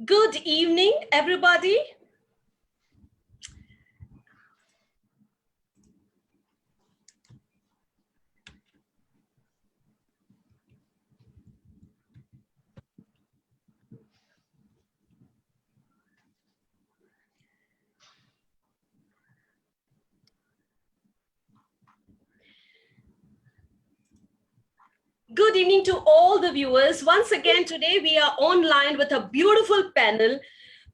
Good evening, everybody. Good evening to all the viewers. Once again, today we are online with a beautiful panel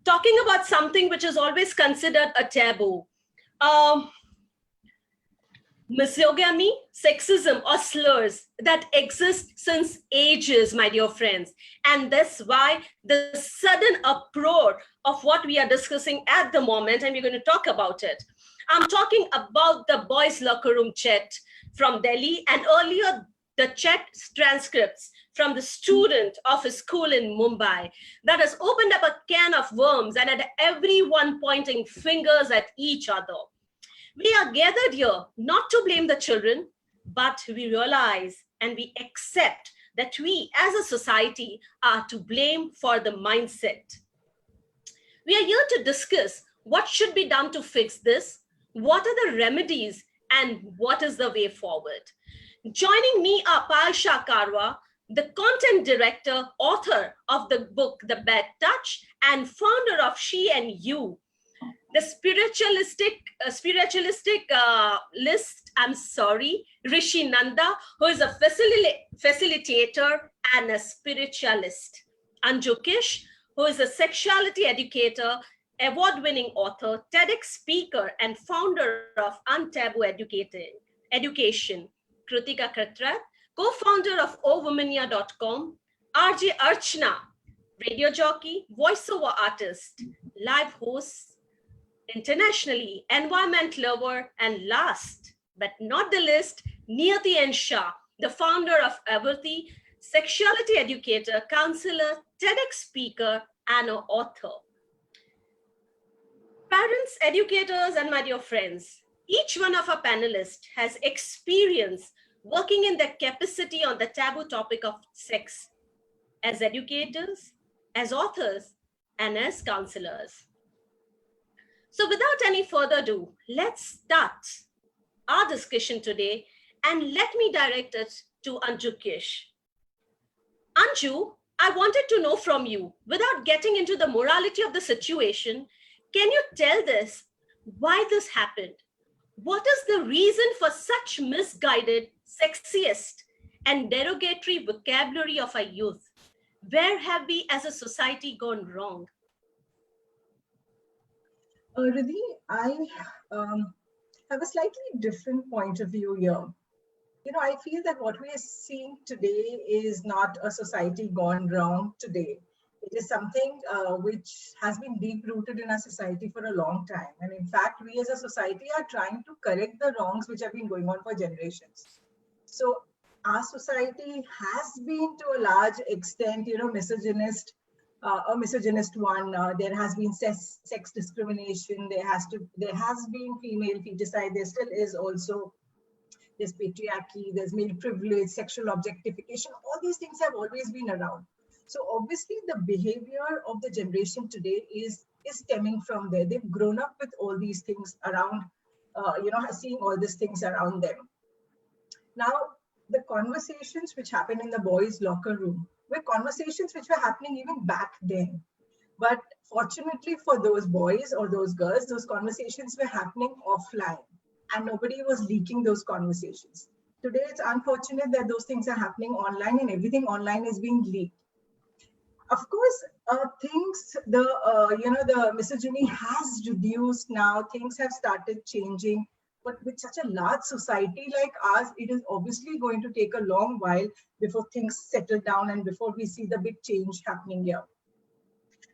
talking about something which is always considered a taboo. Misogyny, sexism, or slurs that exist since ages, my dear friends. And that's why the sudden uproar of what we are discussing at the moment, and we're going to talk about it. I'm talking about the boys' locker room chat from Delhi, and earlier the chat transcripts from the student of a school in Mumbai that has opened up a can of worms and had everyone pointing fingers at each other. We are gathered here not to blame the children, but we realize and we accept that we as a society are to blame for the mindset. We are here to discuss what should be done to fix this, what are the remedies, and what is the way forward. Joining me are Payal Shah Karwa, the content director, author of the book The Bad Touch, and founder of She and You, the spiritualistic list, Rishi Nanda, who is a facilitator and a spiritualist. Anju Kish, who is a sexuality educator, award-winning author, TEDx speaker, and founder of Untaboo Education. Kritika Kratrat, co-founder of owoomania.com. RJ Archana, radio jockey, voiceover artist, live host, internationally, environment lover, and last but not the least, Niyati N. Shah, the founder of Avarti, sexuality educator, counselor, TEDx speaker, and an author. Parents, educators, and my dear friends, each one of our panelists has experience working in their capacity on the taboo topic of sex as educators, as authors, and as counselors. So without any further ado, let's start our discussion today, and let me direct it to Anju Kish. Anju, I wanted to know from you, without getting into the morality of the situation, can you tell us why this happened? What is the reason for such misguided, sexist, and derogatory vocabulary of our youth? Where have we as a society gone wrong? Riddhi, I have a slightly different point of view here. I feel that what we are seeing today is not a society gone wrong today. It is something which has been deep rooted in our society for a long time. And in fact, we as a society are trying to correct the wrongs which have been going on for generations. So our society has been to a large extent, misogynist, a misogynist one. There has been sex discrimination. There has been female feticide. There still is also. There's patriarchy, there's male privilege, sexual objectification. All these things have always been around. So obviously the behavior of the generation today is stemming from there. They've grown up with all these things around, seeing all these things around them. Now, the conversations which happen in the boys' locker room were conversations which were happening even back then. But fortunately for those boys or those girls, those conversations were happening offline and nobody was leaking those conversations. Today, it's unfortunate that those things are happening online and everything online is being leaked. Of course, the misogyny has reduced now. Things have started changing. But with such a large society like ours, it is obviously going to take a long while before things settle down and before we see the big change happening here.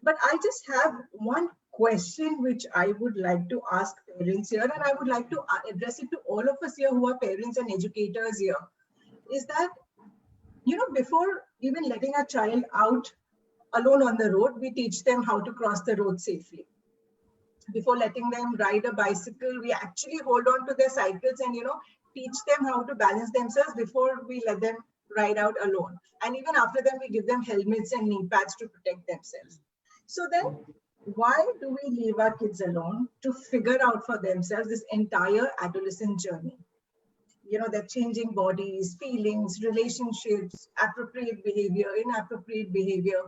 But I just have one question which I would like to ask parents here, and I would like to address it to all of us here who are parents and educators here, is that, before even letting a child out alone on the road, we teach them how to cross the road safely. Before letting them ride a bicycle, we actually hold on to their cycles and, teach them how to balance themselves before we let them ride out alone. And even after that, we give them helmets and knee pads to protect themselves. So then, why do we leave our kids alone to figure out for themselves this entire adolescent journey? They're changing bodies, feelings, relationships, appropriate behavior, inappropriate behavior.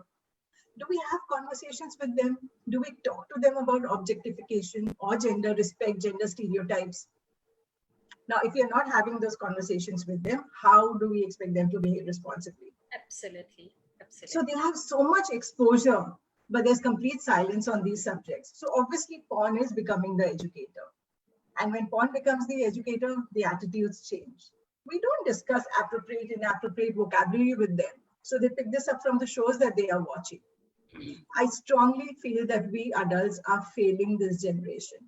Do we have conversations with them? Do we talk to them about objectification or gender respect, gender stereotypes? Now, if you're not having those conversations with them, how do we expect them to behave responsibly? Absolutely. Absolutely. So they have so much exposure, but there's complete silence on these subjects. So obviously, porn is becoming the educator. And when porn becomes the educator, the attitudes change. We don't discuss appropriate, inappropriate vocabulary with them. So they pick this up from the shows that they are watching. I strongly feel that we adults are failing this generation.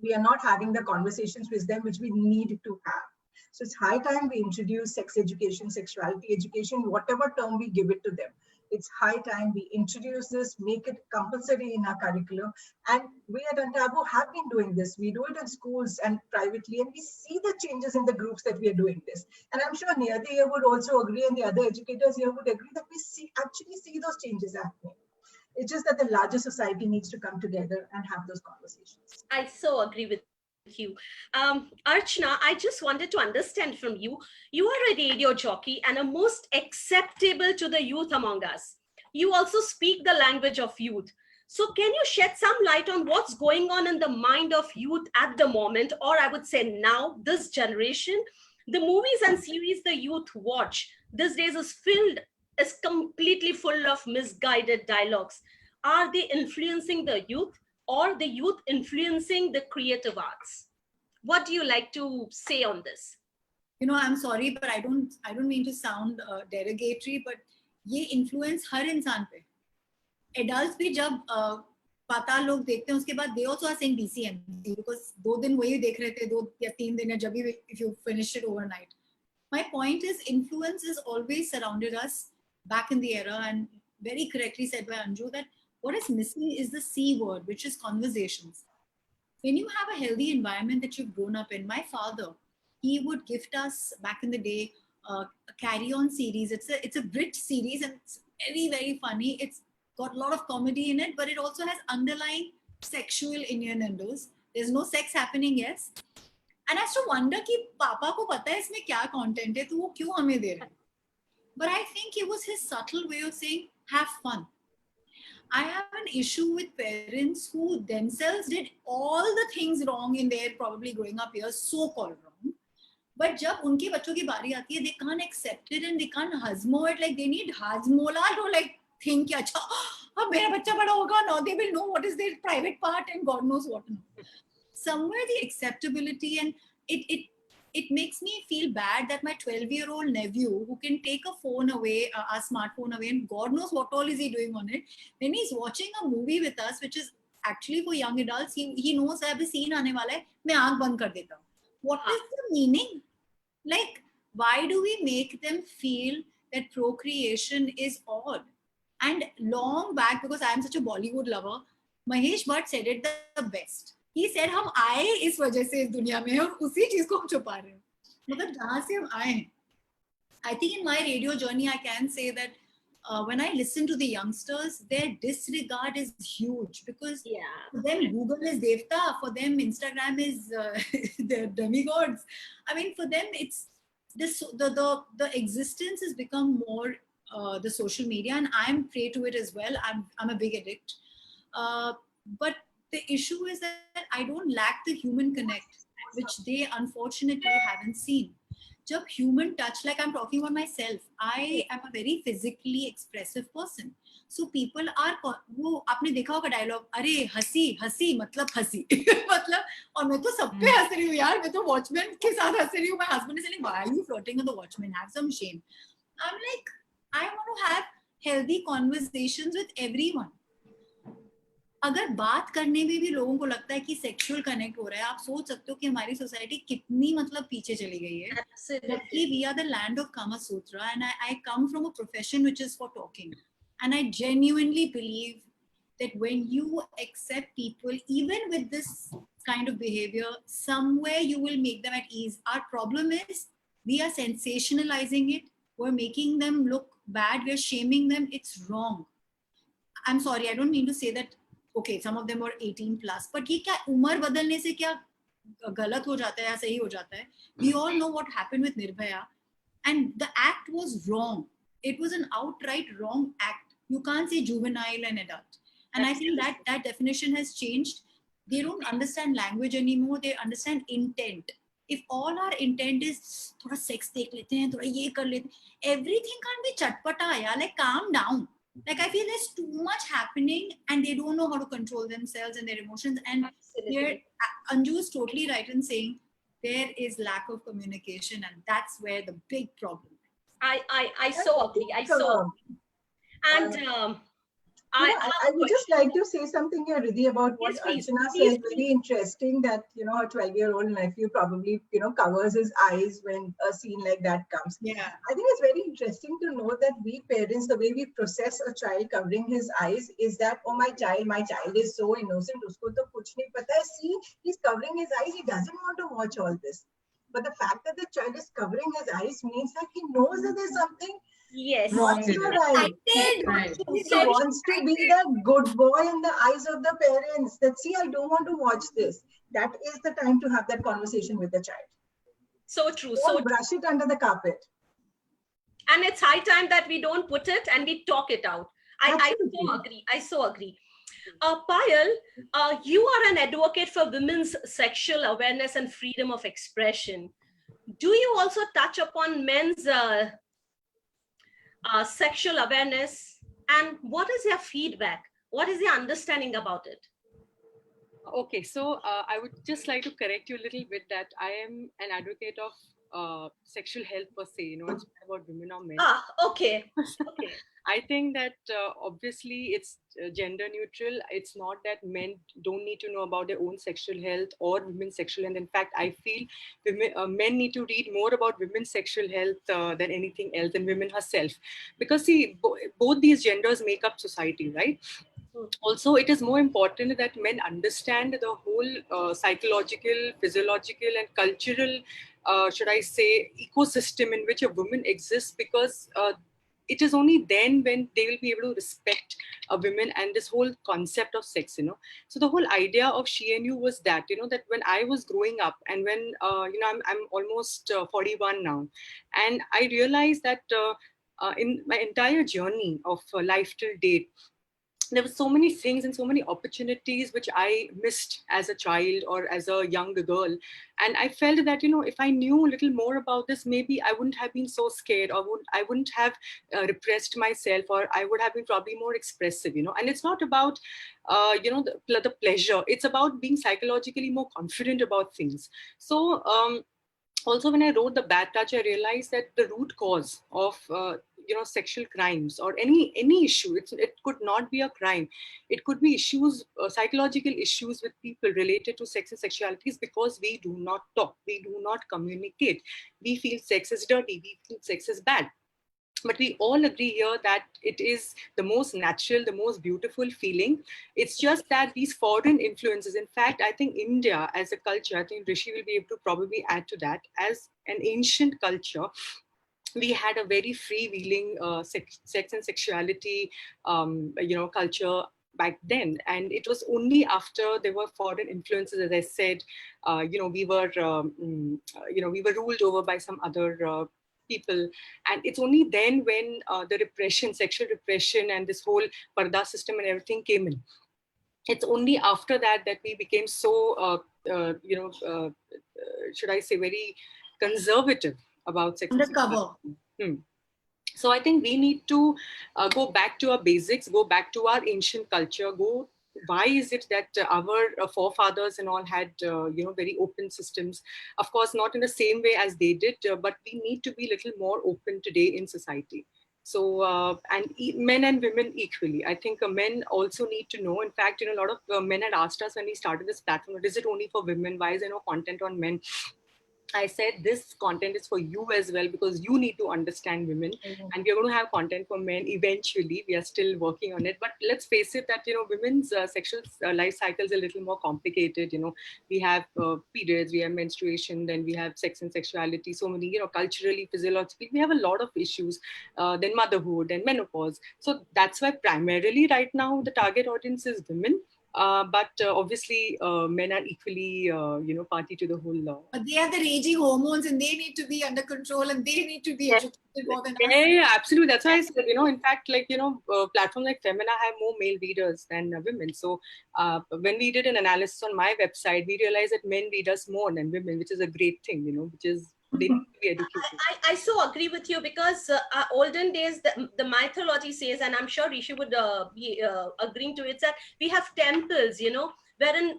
We are not having the conversations with them which we need to have. So it's high time we introduce sex education, sexuality education, whatever term we give it to them. It's high time we introduce this, make it compulsory in our curriculum. And we at Untaboo have been doing this. We do it in schools and privately, and we see the changes in the groups that we are doing this. And I'm sure Niyati here would also agree, and the other educators here would agree that we actually see those changes happening. It's just that the larger society needs to come together and have those conversations. I so agree with you. Archana, I just wanted to understand from you. You are a radio jockey and a most acceptable to the youth among us. You also speak the language of youth. So can you shed some light on what's going on in the mind of youth at the moment, or I would say now, this generation? The movies and series the youth watch these days is completely full of misguided dialogues. Are they influencing the youth, or the youth influencing the creative arts? What do you like to say on this? I'm sorry, but I don't mean to sound derogatory, but ये influence हर इंसान पे. Adults भी जब पाताल लोग देखते हैं उसके बाद they also are saying DCMC because 2 दिन वही देख रहे थे, 2 या 3 दिन या जब भी if you finish it overnight. My point is influence has always surrounded us back in the era, and very correctly said by Anju that what is missing is the C word, which is conversations. When you have a healthy environment that you've grown up in, my father, he would gift us back in the day a Carry On series. It's a Brit series and it's very, very funny. It's got a lot of comedy in it, but it also has underlying sexual innuendos. There's no sex happening, yes. And I used to wonder कि पापा को पता है इसमें क्या content है, तो वो क्यों हमें दे रहे हैं? But I think it was his subtle way of saying, have fun. I have an issue with parents who themselves did all the things wrong in their probably growing up years, so-called wrong. But जब उनके बच्चों की बारी आती है, they can't accept it and they can't hazmo it. Like they need hazmola to like think कि अच्छा, अब मेरा बच्चा बड़ा होगा, now they will know what is their private part and God knows what. Somewhere the acceptability, and it makes me feel bad that my 12-year-old nephew, who can take a phone away, a smartphone away, and God knows what all is he doing on it, when he's watching a movie with us, which is actually for young adults, he knows that scene aane wala hai, main aankh band kar deta hu. What is the meaning? Like, why do we make them feel that procreation is odd? And long back, because I am such a Bollywood lover, Mahesh Bhatt said it the best. He said हम आए इस वजह से इस दुनिया में और उसी चीज को हम छुपा रहे हैं. मतलब जहाँ से हम आए हैं. I think in my radio journey I can say that when I listen to the youngsters, their disregard is huge because for them Google is Devta, for them Instagram is the demigods. I mean, for them it's this the existence has become more the social media, and I'm prey to it as well. I'm a big addict, but the issue is that I don't lack the human connect, which they unfortunately haven't seen. Jab human touch, like I'm talking about myself, I am a very physically expressive person. So people are, वो आपने देखा होगा dialogue, अरे हंसी हंसी मतलब हंसी मतलब, और मैं तो सब पे हंस रही हूँ यार, मैं तो Watchmen के साथ हंस रही हूँ. My husband is saying, why are you flirting with the Watchmen? Have some shame. I'm like, I want to have healthy conversations with everyone. अगर बात करने में भी लोगों को लगता है कि सेक्सुअल कनेक्ट हो रहा है, आप सोच सकते हो कि हमारी सोसाइटी कितनी मतलब पीछे चली गई है. Luckily, we are the land of Kama Sutra, and I come from a profession which is for talking, and I genuinely believe that when you accept people, even with this kind of behavior, somewhere you will make them at ease. Our problem is we are sensationalizing it. We're making them look bad. We're shaming them. It's wrong. I'm sorry, I don't mean to say that, okay, some of them were 18 plus, but ये क्या उम्र बदलने से क्या गलत हो जाता है या सही हो जाता है? We all know what happened with Nirbhaya, and the act was wrong. It was an outright wrong act. You can't say juvenile and adult. And I think that definition has changed. They don't understand language anymore. They understand intent. If all our intent is थोड़ा sex देख लेते हैं, थोड़ा ये कर लेते हैं, everything can't be chatpata, yeah. Like calm down. Like I feel there's too much happening, and they don't know how to control themselves and their emotions. And here, Anju is totally right in saying there is lack of communication, and that's where the big problem is. I so agree. I so agree. And I would just like to say something here, Riddhi, about what Archana said. Very interesting that, her 12-year-old nephew probably, covers his eyes when a scene like that comes. Yeah. I think it's very interesting to know that we parents, the way we process a child covering his eyes is that, oh, my child is so innocent. Usko to kuch nahi pata hai. See, he's covering his eyes. He doesn't want to watch all this. But the fact that the child is covering his eyes means that he knows that there's something wrong with it. I did. Right. He wants to be that good boy in the eyes of the parents. That, see, I don't want to watch this. That is the time to have that conversation with the child. So true. Don't brush it under the carpet. And it's high time that we don't put it and we talk it out. I so agree. I so agree. Payal, you are an advocate for women's sexual awareness and freedom of expression. Do you also touch upon men's sexual awareness, and what is your feedback? What is your understanding about it? Okay, so I would just like to correct you a little bit that I am an advocate of sexual health per se. It's not about women or men. Okay. Okay. I think that obviously it's gender neutral. It's not that men don't need to know about their own sexual health or women's sexual health. In fact, I feel men need to read more about women's sexual health than anything else, and women herself. Because see, both these genders make up society, right? Also, it is more important that men understand the whole psychological, physiological, and cultural, should I say, ecosystem in which a woman exists, because it is only then when they will be able to respect women and this whole concept of sex, So the whole idea of She&You was that, that when I was growing up and when, I'm almost 41 now, and I realized that in my entire journey of life till date, there were so many things and so many opportunities which I missed as a child or as a young girl. And I felt that, if I knew a little more about this, maybe I wouldn't have been so scared, or I wouldn't have repressed myself, or I would have been probably more expressive, And it's not about, the pleasure. It's about being psychologically more confident about things. So, also when I wrote The Bad Touch, I realized that the root cause of sexual crimes or any issue, it could not be a crime. It could be issues, psychological issues with people related to sex and sexuality, is because we do not talk, we do not communicate. We feel sex is dirty, we feel sex is bad. But we all agree here that it is the most natural, the most beautiful feeling. It's just that these foreign influences, in fact, I think India as a culture, I think Rishi will be able to probably add to that, as an ancient culture, we had a very freewheeling sex and sexuality, culture back then. And it was only after there were foreign influences, as I said, we were ruled over by some other people. And it's only then when the repression, sexual repression, and this whole parda system and everything came in. It's only after that we became so, should I say, very conservative about sex. Undercover. So I think we need to go back to our basics, go back to our ancient culture, why is it that our forefathers and all had, very open systems? Of course, not in the same way as they did, but we need to be a little more open today in society. So, and men and women equally. I think men also need to know. In fact, a lot of men had asked us when we started this platform, is it only for women? Why is there no content on men? I said this content is for you as well because you need to understand women, and we're going to have content for men eventually. We are still working on it, but let's face it that women's sexual life cycle is a little more complicated. We have periods, we have menstruation, then we have sex and sexuality. So many, culturally, physiologically, we have a lot of issues. Then motherhood and menopause. So that's why primarily right now the target audience is women. But obviously, men are equally, party to the whole law. But they have the raging hormones and they need to be under control and they need to be educated more than us. Yeah, absolutely. That's why I said, in fact, platforms like Femina have more male readers than women. So when we did an analysis on my website, we realized that men read us more than women, which is a great thing, which is they need to be educated. I so agree with you because olden days, the mythology says, and I'm sure Rishi would be agreeing to it, that we have temples, wherein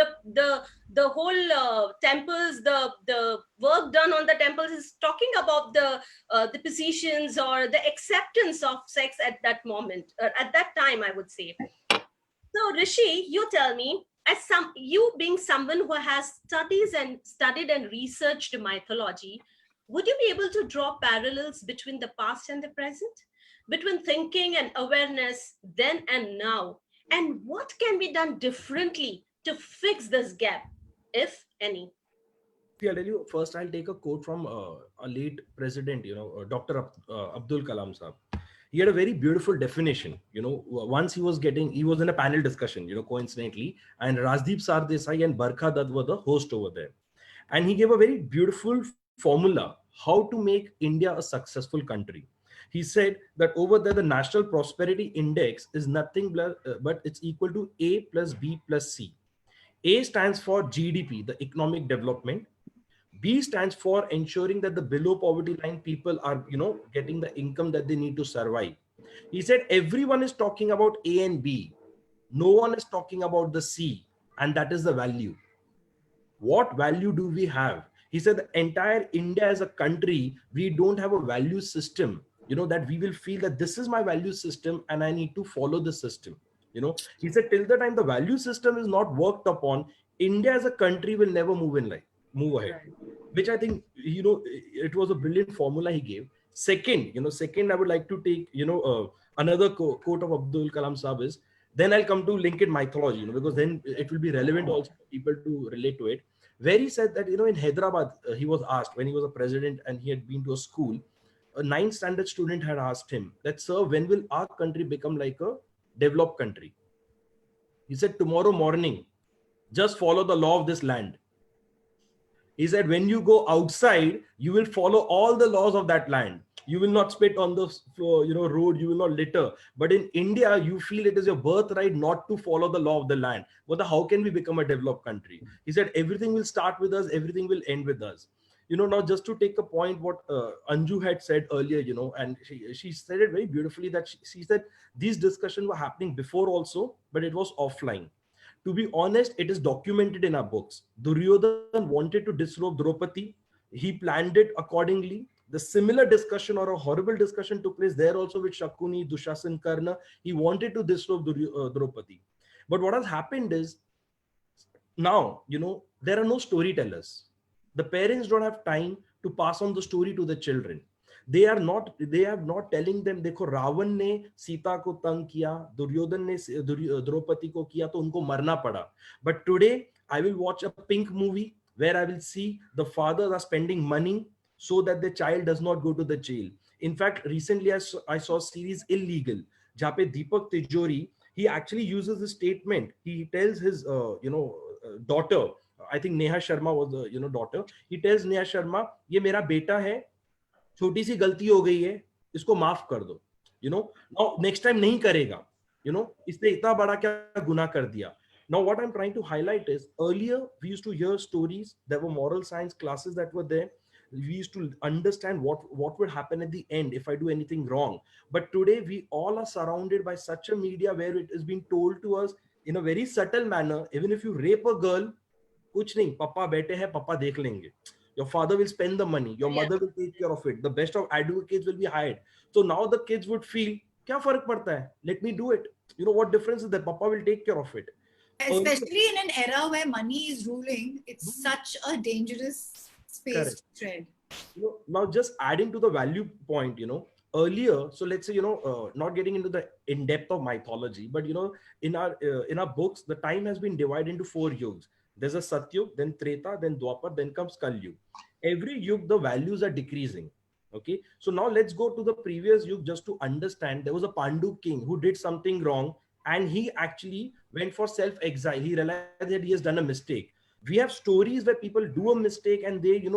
the whole temples, the work done on the temples is talking about the positions or the acceptance of sex at that moment, at that time, I would say. So Rishi, you tell me, you being someone who has studied and researched mythology, would you be able to draw parallels between the past and the present, between thinking and awareness then and now, and what can be done differently to fix this gap, if any? I'll tell you first. I'll take a quote from a late president, Dr. Abdul Kalam Saab. He had a very beautiful definition. Once he was in a panel discussion, coincidentally, and Rajdeep Sardesai and Barkha Dutt were the host over there. And he gave a very beautiful formula how to make India a successful country. He said that over there, the National Prosperity Index is nothing but it's equal to A plus B plus C. A stands for GDP, the economic development. B stands for ensuring that the below poverty line people are, getting the income that they need to survive. He said everyone is talking about A and B. No one is talking about the C, and that is the value. What value do we have? He said the entire India as a country, we don't have a value system, that we will feel that this is my value system and I need to follow the system. He said till the time the value system is not worked upon, India as a country will never move ahead. Right. Which I think, it was a brilliant formula he gave. Second, I would like to take, another quote of Abdul Kalam Saab is, then I'll come to linked mythology, because then it will be relevant also for people to relate to it. Where he said that, in Hyderabad, he was asked when he was a president and he had been to a school, a 9th standard student had asked him that, sir, when will our country become like a developed country? He said, tomorrow morning, just follow the law of this land. He said, when you go outside, you will follow all the laws of that land. You will not spit on the road. You will not litter. But in India, you feel it is your birthright not to follow the law of the land. But how can we become a developed country? He said, everything will start with us. Everything will end with us. Now just to take a point what Anju had said earlier, and she said it very beautifully that she said these discussions were happening before also, but it was offline. To be honest, it is documented in our books. Duryodhan wanted to disrobe Draupadi. He planned it accordingly. The similar discussion or a horrible discussion took place there also with Shakuni, Dushasan, Karna. He wanted to disrobe Draupadi. But what has happened is, now, there are no storytellers. The parents don't have time to pass on the story to the children. They are not telling them, देखो रावण ने सीता को तंग किया, दुर्योधन ने द्रौपदी को किया तो उनको मरना पड़ा. But today I will watch a pink movie where I will see the fathers are spending money so that the child does not go to the jail. In fact, recently I saw a series Illegal, जहाँ पे दीपक तिजोरी, he actually uses the statement. He tells his daughter, I think Neha Sharma was the daughter. He tells Neha Sharma, ये मेरा बेटा है, छोटी सी गलती हो गई है, इसको माफ कर दो. Now next time नहीं करेगा. इसने इतना बड़ा क्या गुनाह कर दिया. Now what I'm trying to highlight is, earlier we used to hear stories. There were moral science classes that were there. We used to understand what would happen at the end if I do anything wrong. But today we all are surrounded by such a media where it is being told to us in a very subtle manner. Even if you rape a girl, कुछ नहीं, पापा बैठे हैं, पापा देख लेंगे. Your father will spend the money. Your mother will take care of it. The best of advocates will be hired. So now the kids would feel, क्या फर्क पड़ता है? Let me do it. What difference is that? Papa will take care of it. Especially in an era where money is ruling, it's such a dangerous space Correct. to tread. Now just adding to the value point, earlier, so let's say, not getting into the in depth of mythology, but in our books, the time has been divided into 4 yugs. There's a Satyug, then Treta, then Dwapar, then comes Kalyug. Every yug, the values are decreasing. Okay, so now let's go to the previous yug just to understand. There was a Pandu king who did something wrong, and he actually went for self-exile. He realized that he has done a mistake. We have stories where people do a mistake and they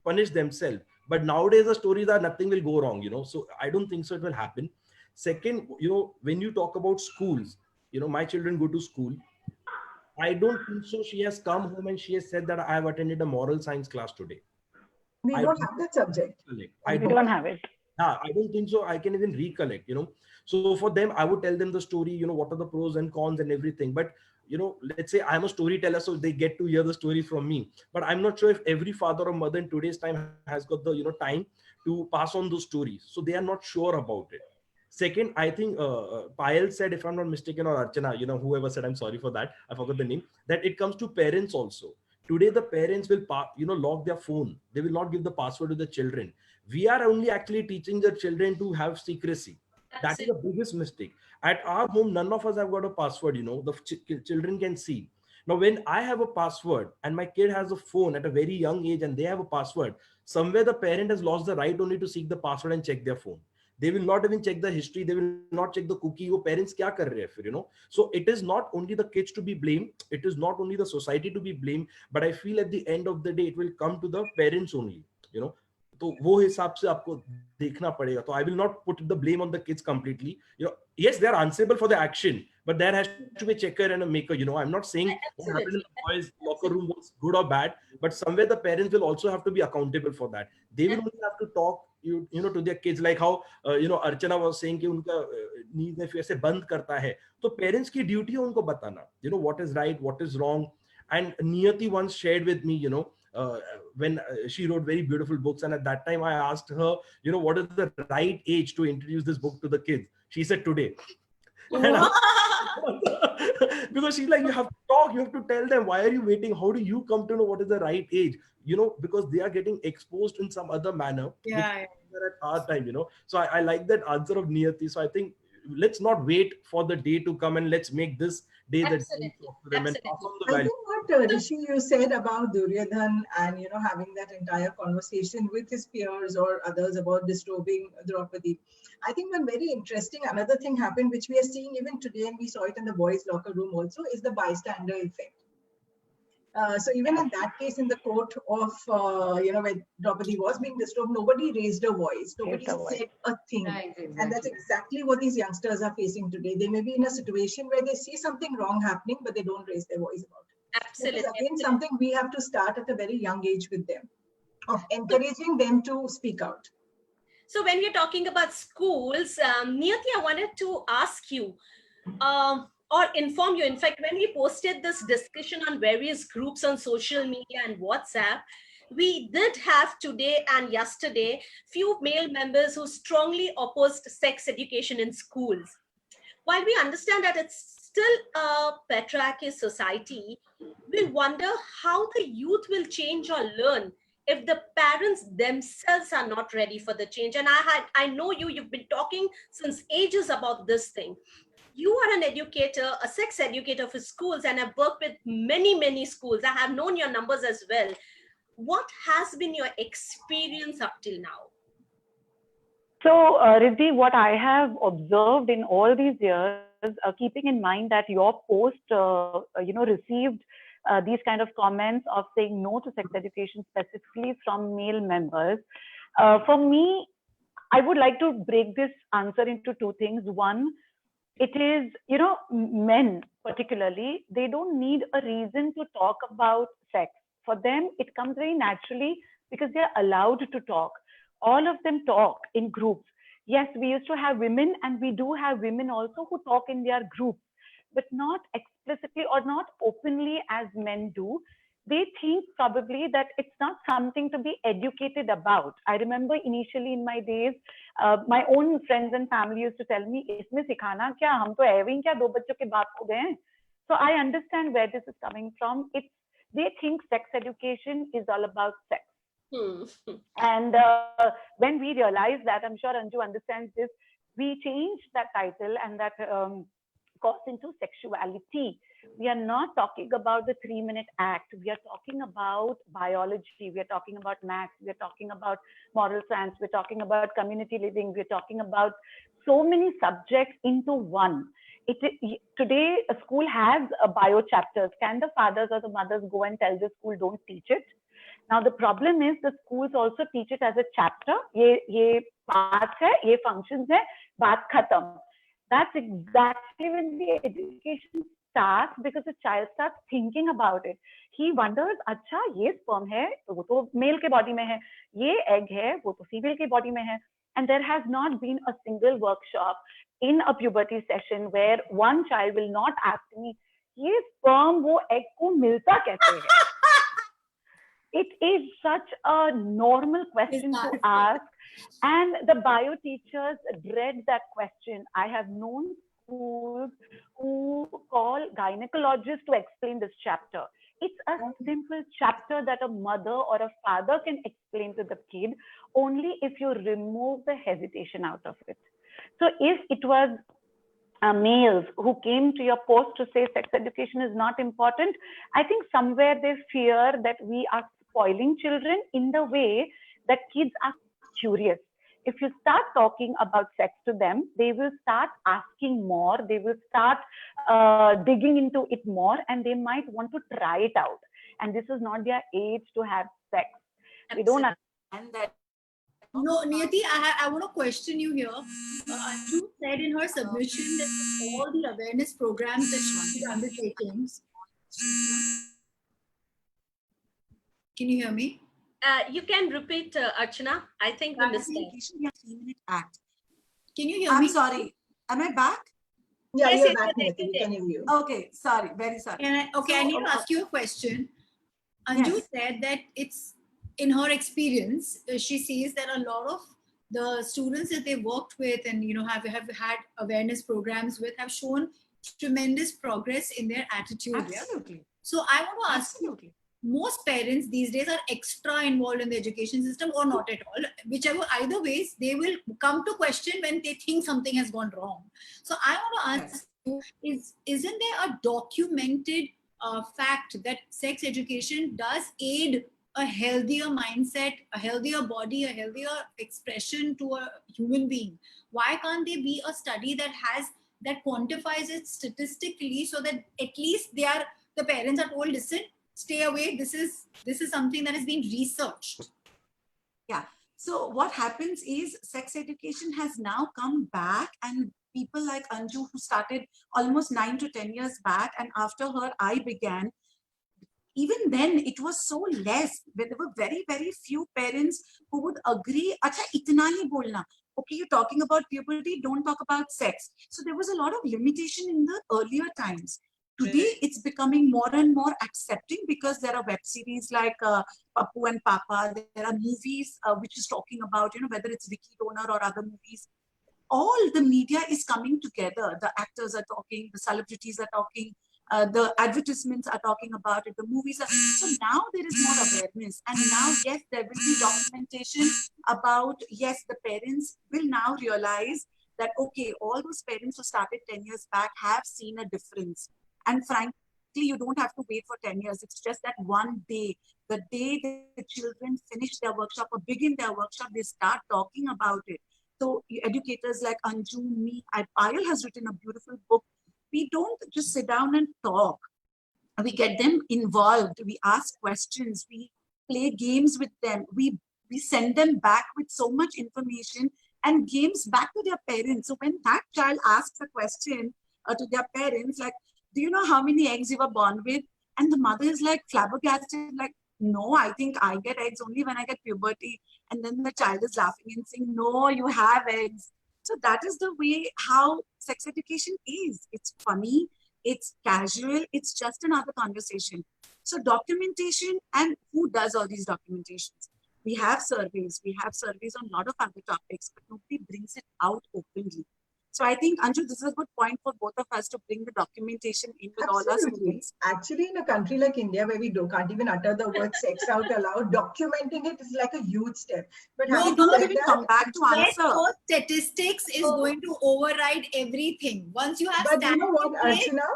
punish themselves, but nowadays the stories are nothing will go wrong, so I don't think so it will happen. Second, when you talk about schools, my children go to school. I don't think so she has come home and she has said that I have attended a moral science class today. We I don't have that subject. I We don't have it. yeah, I don't think so. I can even recollect, So for them, I would tell them the story, what are the pros and cons and everything. But, let's say I'm a storyteller, so they get to hear the story from me. But I'm not sure if every father or mother in today's time has got the, time to pass on those stories. So they are not sure about it. Second, I think Payal said, if I'm not mistaken, or Archana, whoever said, I'm sorry for that, I forgot the name, that it comes to parents also. Today, the parents will, lock their phone. They will not give the password to the children. We are only actually teaching the children to have secrecy. That is the biggest mistake. At our home, none of us have got a password, the children can see. Now, when I have a password and my kid has a phone at a very young age and they have a password, somewhere the parent has lost the right only to seek the password and check their phone. They will not even check the history. They will not check the cookie. Wo parents kya kar rahe hai, So it is not only the kids to be blamed. It is not only the society to be blamed. But I feel at the end of the day, it will come to the parents only, तो वो हिसाब से आपको देखना पड़ेगा. So I will not put the blame on the kids completely. Yes, they are answerable for the action, but there has to be a checker and a maker. I'm not saying what happened in the boys' locker room was good or bad, but somewhere the parents will also have to be accountable for that. They will only have to talk, to their kids, like how Archana was saying कि उनका नींद में फिर से बंद करता है. तो parents की duty है उनको बताना, what is right, what is wrong. And Niyati once shared with me, when she wrote very beautiful books, and at that time I asked her, what is the right age to introduce this book to the kids? She said today. Because she's like, you have to talk, you have to tell them, why are you waiting? How do you come to know what is the right age? Because they are getting exposed in some other manner. Yeah. At our time, so I like that answer of Niyati. So I think let's not wait for the day to come, and let's make this day the day to talk to them and pass on the I value. think what Rishi you said about Duryodhan and having that entire conversation with his peers or others about disturbing Draupadi. I think one very interesting another thing happened, which we are seeing even today, and we saw it in the boys' locker room also, is the bystander effect. So even in that case, in the court of, when Draupadi was being disturbed, nobody raised a voice. Nobody said a thing. Right, exactly. And that's exactly what these youngsters are facing today. They may be in a situation where they see something wrong happening, but they don't raise their voice about it. Absolutely. This is again something we have to start at a very young age with them, of encouraging them to speak out. So when we're talking about schools, Niyati, I wanted to ask you, or inform you. In fact, when we posted this discussion on various groups on social media and WhatsApp, we did have today and yesterday few male members who strongly opposed sex education in schools. While we understand that it's still a patriarchal society, we wonder how the youth will change or learn if the parents themselves are not ready for the change. And I know you've been talking since ages about this thing. You are an educator, a sex educator for schools, and I've worked with many, many schools. I have known your numbers as well. What has been your experience up till now? So, Riddhi, what I have observed in all these years, keeping in mind that your post, received these kind of comments of saying no to sex education specifically from male members. For me, I would like to break this answer into two things. One, it is, men particularly, they don't need a reason to talk about sex. For them, it comes very naturally because they're allowed to talk. All of them talk in groups. Yes, we used to have women, and we do have women also who talk in their groups, but not explicitly or not openly as men do. They think probably that it's not something to be educated about. I remember initially in my days, my own friends and family used to tell me, "Isme sikhana kya? Hum to aise kya? Do bachcho ke baap ho gaye hain." So I understand where this is coming from. They think sex education is all about sex. Hmm. And when we realized that, I'm sure Anju understands this, we changed that title and that course into sexuality. We are not talking about the 3-minute act. We are talking about biology. We are talking about maths. We are talking about moral science. We're talking about community living. We're talking about so many subjects into one. Today, a school has a bio chapters. Can the fathers or the mothers go and tell the school, don't teach it? Now the problem is the schools also teach it as a chapter. ये parts है, ये functions है, बात खत्म. That's exactly when the education starts, because the child starts thinking about it. He wonders, अच्छा ये sperm है, वो तो male के body में है, ये egg है, वो तो female के body में है. And there has not been a single workshop in a puberty session where one child will not ask me, ये sperm वो egg को मिलता कैसे है? It is such a normal question to ask, and the bio teachers dread that question. I have known schools who call gynecologists to explain this chapter. It's a simple chapter that a mother or a father can explain to the kid only if you remove the hesitation out of it. So if it was males who came to your post to say sex education is not important, I think somewhere they fear that we are spoiling children in the way that kids are curious. If you start talking about sex to them, they will start asking more, they will start digging into it more, and they might want to try it out. And this is not their age to have sex. We don't And that No, Niyati, I want to question you here. Anju said in her submission that all the awareness programs that she is undertaking. Can you hear me? You can repeat, Archana. I think we missed it. Yeah, 3-minute act. Can you hear I'm me? sorry. Am I back? Yeah, Yes, you're yes, back, yes, Niyati. We can hear you. Okay, sorry, very sorry. Okay, I So, need to ask you a question. Anju Yes. said that it's, in her experience, she sees that a lot of the students that they worked with and have had awareness programs with have shown tremendous progress in their attitude. Yeah? Absolutely. So I want to ask you, Absolutely. most parents these days are extra involved in the education system or not at all. Whichever, either ways, they will come to question when they think something has gone wrong. So I want to ask you, isn't there a documented fact that sex education does aid a healthier mindset, a healthier body, a healthier expression to a human being? Why can't there be a study that quantifies it statistically so that at least the parents are told, listen, stay away. This is something that has been researched. Yeah. So what happens is sex education has now come back, and people like Anju, who started almost 9 to 10 years back, and after her, I began. Even then, it was so less. There were very, very few parents who would agree, Acha, itna hi bolna. Okay, you're talking about puberty, don't talk about sex. So there was a lot of limitation in the earlier times. Today, it's becoming more and more accepting because there are web series like Papu and Papa. There are movies which is talking about, whether it's Vicky Donor or other movies. All the media is coming together. The actors are talking, the celebrities are talking, the advertisements are talking about it, the movies are. So now there is more awareness. And now, yes, there will be documentation about, yes, the parents will now realize that, okay, all those parents who started 10 years back have seen a difference. And frankly, you don't have to wait for 10 years. It's just that one day, the day the children finish their workshop or begin their workshop, they start talking about it. So educators like Anju, me, Payal has written a beautiful book. We don't just sit down and talk. We get them involved. We ask questions. We play games with them. We send them back with so much information and games back to their parents. So when that child asks a question to their parents, like, do you know how many eggs you were born with? And the mother is like flabbergasted, like, no, I think I get eggs only when I get puberty. And then the child is laughing and saying, no, you have eggs. So that is the way how sex education is. It's funny, it's casual, it's just another conversation. So documentation, and who does all these documentations? We have surveys on a lot of other topics, but nobody brings it out openly. So I think, Anju, this is a good point for both of us to bring the documentation in with all our Absolutely. students. Actually, in a country like India, where we can't even utter the word sex out aloud, documenting it is like a huge step. But No, having don't said even that, come back to Get answer. more statistics is going to override everything. Once you have but you know what, statistics, Archana?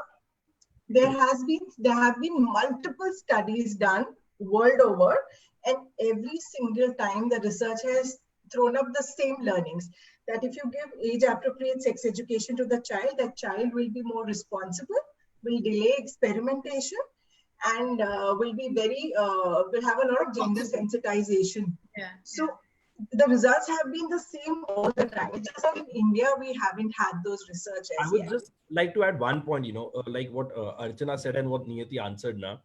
There have been multiple studies done world over, and every single time the research has thrown up the same learnings, that if you give age appropriate sex education to the child, that child will be more responsible, will delay experimentation, and will have a lot of gender sensitization. yeah. So the results have been the same all the time. It's just that in India we haven't had those research I as would yet. just like to add one point, like what Archana said and what Niyati answered now.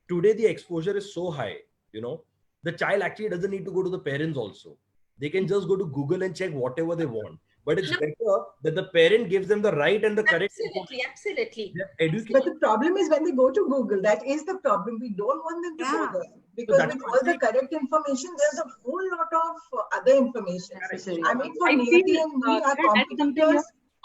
Today, the exposure is so high, the child actually doesn't need to go to the parents also. They can just go to Google and check whatever they want. But it's No. better that the parent gives them the right and the correct Absolutely, absolutely. education. But the problem is when they go to Google, that is the problem. We don't want them to go Yeah. there because that's with what all I'm the saying. correct information, there's a whole lot of other information. I mean, for I Niyati feel, and me, our can I add something here? competitors,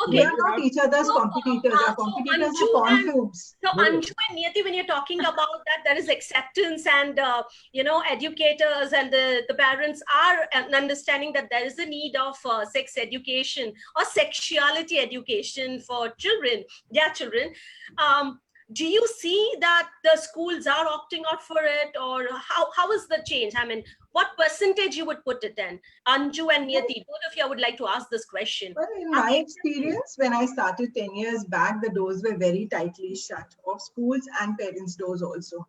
we Okay. are not each other's So, competitors. Our so competitors Anju are and confubes. So No, no. Anju and Niyati, when you're talking about that, there is acceptance and, educators and the parents are understanding that there is a need of sex education or sexuality education for children, their children. Do you see that the schools are opting out for it, or how is the change? I mean, what percentage you would put it in? Anju and Niyati, both of you, I would like to ask this question. Well, in my experience, when I started 10 years back, the doors were very tightly shut, of schools and parents' doors also.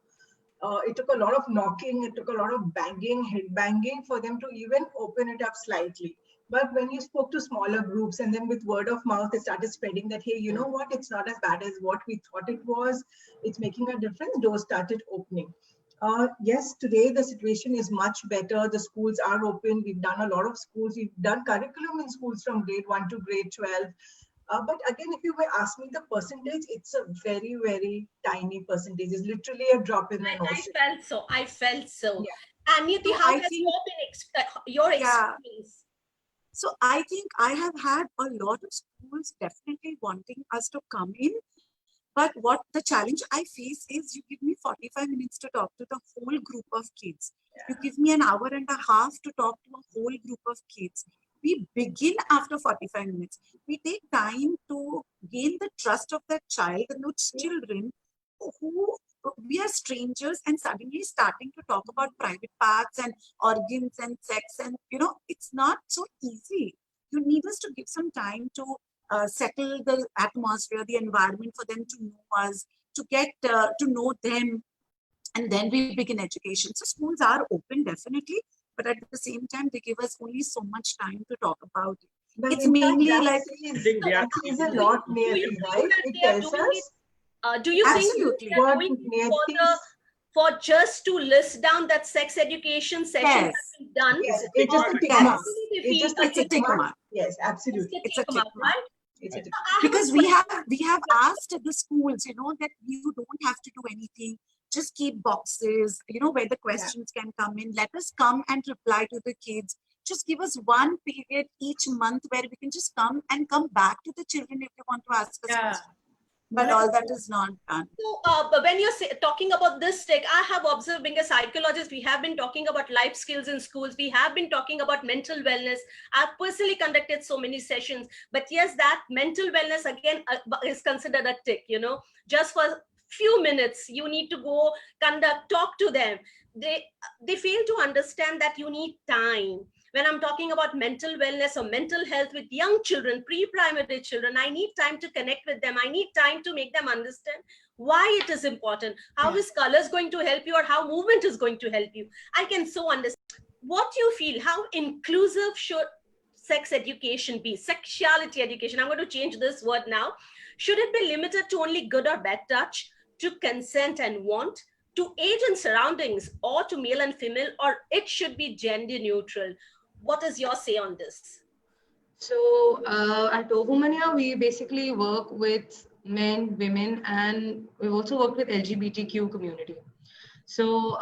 It took a lot of knocking, it took a lot of banging, head banging for them to even open it up slightly. But when you spoke to smaller groups and then with word of mouth, it started spreading that, hey, you know what, it's not as bad as what we thought it was. It's making a difference. Doors started opening. Yes, today the situation is much better. The schools are open. We've done a lot of schools. We've done curriculum in schools from grade 1 to grade 12. But again, if you may ask me the percentage, it's a very, very tiny percentage. It's literally a drop in an I ocean. felt so. Yeah. And Niyati, So how I has think- your Yeah. experience? So I think I have had a lot of schools definitely wanting us to come in. But what the challenge I face is, you give me 45 minutes to talk to the whole group of kids. You give me an hour and a half to talk to a whole group of kids. We begin after 45 minutes. We take time to gain the trust of that child and those children who we are strangers, and suddenly starting to talk about private parts and organs and sex, and it's not so easy. You need us to give some time to settle the atmosphere, the environment, for them to know us, to get to know them, and then we begin education. So schools are open definitely, but at the same time they give us only so much time to talk about it. But It's in fact, mainly that like says a lot, Do you Niyati, think right? that It they are tells doing us do you think Absolutely. they are what doing Niyati's for just to list down that sex education session Yes. has been done? Yes, it's just a Or tick Yes. mark. actually they It's feel just a it's a tick tick mark. mark. Yes, absolutely. it's It's a a tick tick mark, mark. right? It's a tick So I have a Because we have asked the schools, that you don't have to do anything. Just keep boxes, where the questions can come in. Let us come and reply to the kids. Just give us one period each month where we can just come and come back to the children if they want to ask us questions. But all that is not done. So, but when you're talking about this stick, I have observed, being a psychologist, we have been talking about life skills in schools. We have been talking about mental wellness. I've personally conducted so many sessions, but yes, that mental wellness again is considered a tick, just for few minutes, you need to go talk to them. They fail to understand that you need time. When I'm talking about mental wellness or mental health with young children, pre-primary children, I need time to connect with them. I need time to make them understand why it is important. How is colors going to help you, or how movement is going to help you? I can so understand. What you feel, how inclusive should sex education be? Sexuality education. I'm going to change this word now. Should it be limited to only good or bad touch, to consent and want, to age and surroundings, or to male and female, or it should be gender neutral? What is your say on this? So at Ohumania, we basically work with men, women, and we've also worked with LGBTQ community. So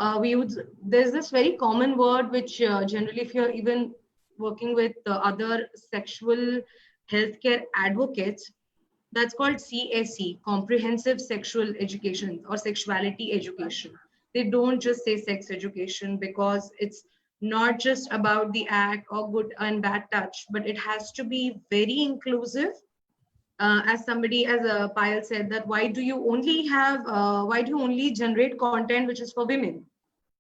there's this very common word which generally, if you're even working with other sexual healthcare advocates, that's called CSE, Comprehensive Sexual Education or Sexuality Education. They don't just say sex education, because it's not just about the act or good and bad touch, but it has to be very inclusive. As Payal said, that why do you only generate content which is for women?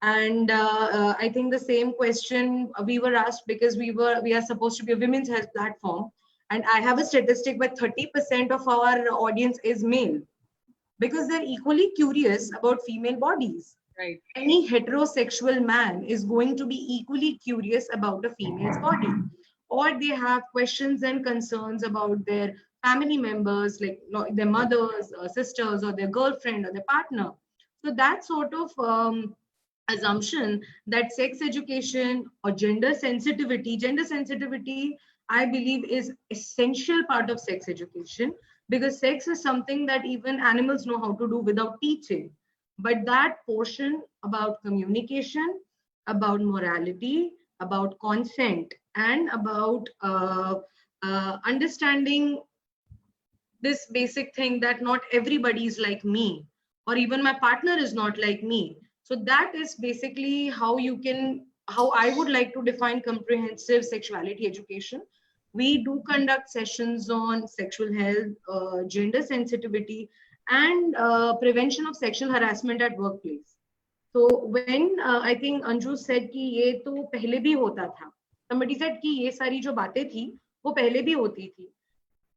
And I think the same question we were asked, because we are supposed to be a women's health platform, and I have a statistic where 30% of our audience is male, because they're equally curious about female bodies. Right. Any heterosexual man is going to be equally curious about a female's body, or they have questions and concerns about their family members, like their mothers or sisters or their girlfriend or their partner. So that sort of assumption that sex education or gender sensitivity, I believe, is essential part of sex education, because sex is something that even animals know how to do without teaching. But that portion about communication, about morality, about consent, and about understanding this basic thing that not everybody is like me, or even my partner is not like me. So that is basically how I would like to define comprehensive sexuality education. We do conduct sessions on sexual health, gender sensitivity, and prevention of sexual harassment at workplace. So when I think Anju said कि ये तो पहले भी होता था, somebody said कि ये सारी जो बातें थी वो पहले भी होती थी.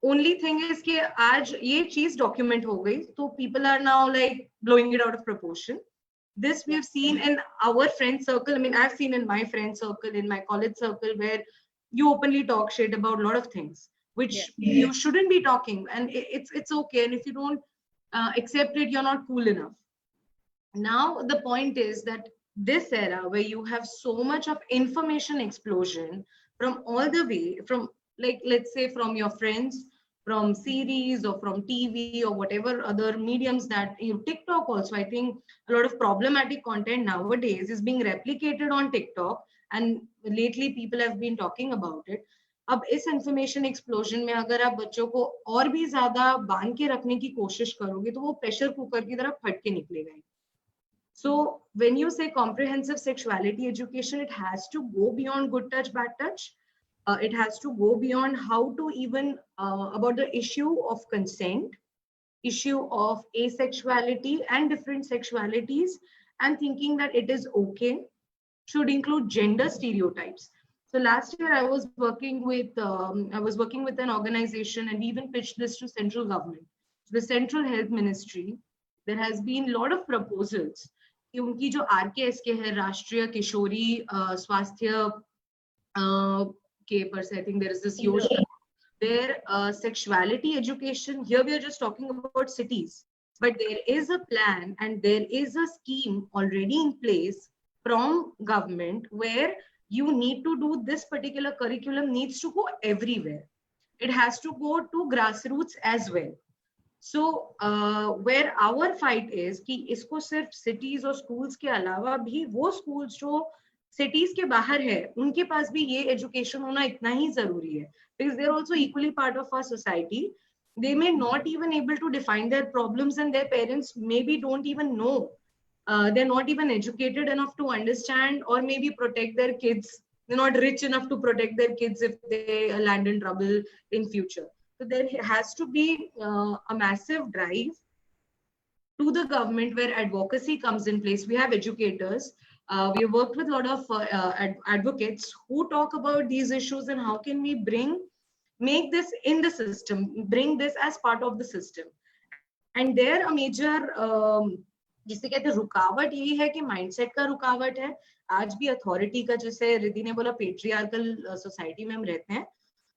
Only thing is कि आज ये चीज document हो गई, तो people are now like blowing it out of proportion. This we have seen in our friend circle. I mean, I've seen in my friend circle, in my college circle, where you openly talk shit about a lot of things which you shouldn't be talking, and it's okay. And if you don't accept it, you're not cool enough. Now the point is that this era where you have so much of information explosion from all the way, from like, let's say from your friends, from series or from TV or whatever other mediums that you, TikTok also, I think a lot of problematic content nowadays is being replicated on TikTok, and lately people have been talking about it. अब इस information explosion में अगर आप बच्चों को और भी ज्यादा बांध के रखने की कोशिश करोगे तो वो प्रेशर कुकर की तरह फट के निकलेगा. So when you say comprehensive sexuality education, it has to go beyond good touch, bad touch. It has to go beyond how to even about the issue of consent, issue of asexuality and different sexualities, and thinking that it is okay, should include gender stereotypes. So last year I was working with an organization, and we even pitched this to central government, the Central Health Ministry. There has been a lot of proposals कि उनकी जो RKSK है, राष्ट्रीय किशोरी स्वास्थ्य के पर से, I think there is this योजना, their sexuality education. Here we are just talking about cities, but there is a plan and there is a scheme already in place from government where you need to do this particular curriculum needs to go everywhere. It has to go to grassroots as well. So where our fight is कि इसको सिर्फ cities और schools के अलावा भी वो schools जो cities के बाहर है उनके पास भी ये education होना इतना ही जरूरी है, because they're also equally part of our society. They may not even able to define their problems, and their parents maybe don't even know. They're not even educated enough to understand or maybe protect their kids. They're not rich enough to protect their kids if they land in trouble in future. So there has to be a massive drive to the government where advocacy comes in place. We have educators. We have worked with a lot of advocates who talk about these issues and how can we make this in the system, bring this as part of the system. And there a major जिसे कहते हैं रुकावट यही है कि mindset का रुकावट है. आज भी अथॉरिटी का, जैसे रिद्धि ने बोला, पेट्रियार्कल सोसाइटी में हम रहते हैं,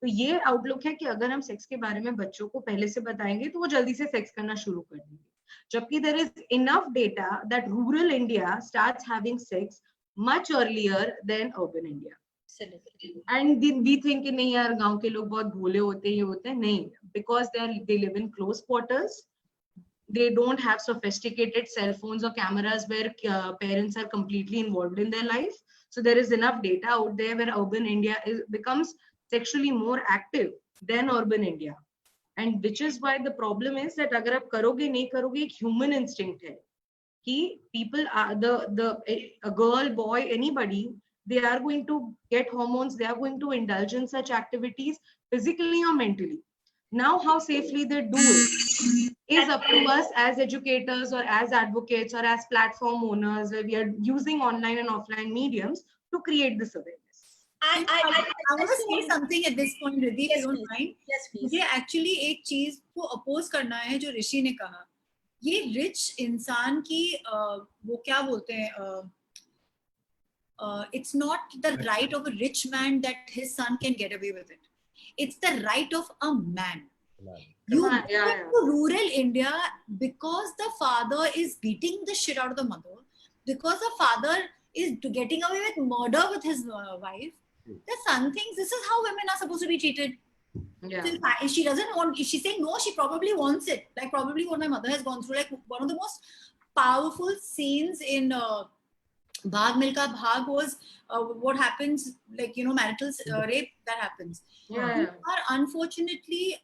तो ये आउटलुक है कि अगर हम सेक्स के बारे में बच्चों को पहले से बताएंगे तो वो जल्दी से सेक्स करना शुरू कर देंगे. जबकि there is enough data that rural India starts having sex much earlier than urban India. And we think कि नहीं यार गांव के लोग बहुत भोले होते हैं, ये होते हैं. नहीं, because they live in close quarters. They don't have sophisticated cell phones or cameras where parents are completely involved in their life. So there is enough data out there where urban India becomes sexually more active. than urban India. And which is why the problem is that अगर आप करोगे नहीं करोगे, एक human instinct है कि people are a girl, boy, anybody, they are going to get hormones, they are going to indulge in such activities physically or mentally. Now, how safely they do it is up to us as educators or as advocates or as platform owners, where we are using online and offline mediums to create this awareness. I want to say something at this point, Riddhi, if you don't mind. Yes, please. मुझे actually एक चीज को oppose करना है जो ऋषि ने कहा. ये rich इंसान की वो क्या बोलते हैं? It's not the right of a rich man that his son can get away with it. It's the right of a man. You go to rural India because the father is beating the shit out of the mother, because the father is getting away with murder with his wife. The son thinks this is how women are supposed to be treated. Yeah. So if she doesn't want, if she's saying no, she probably wants it. Like probably what my mother has gone through. Like one of the most powerful scenes in Bhag Milka Bhag was what happens, like, you know, marital rape that happens. Yeah. We are unfortunately,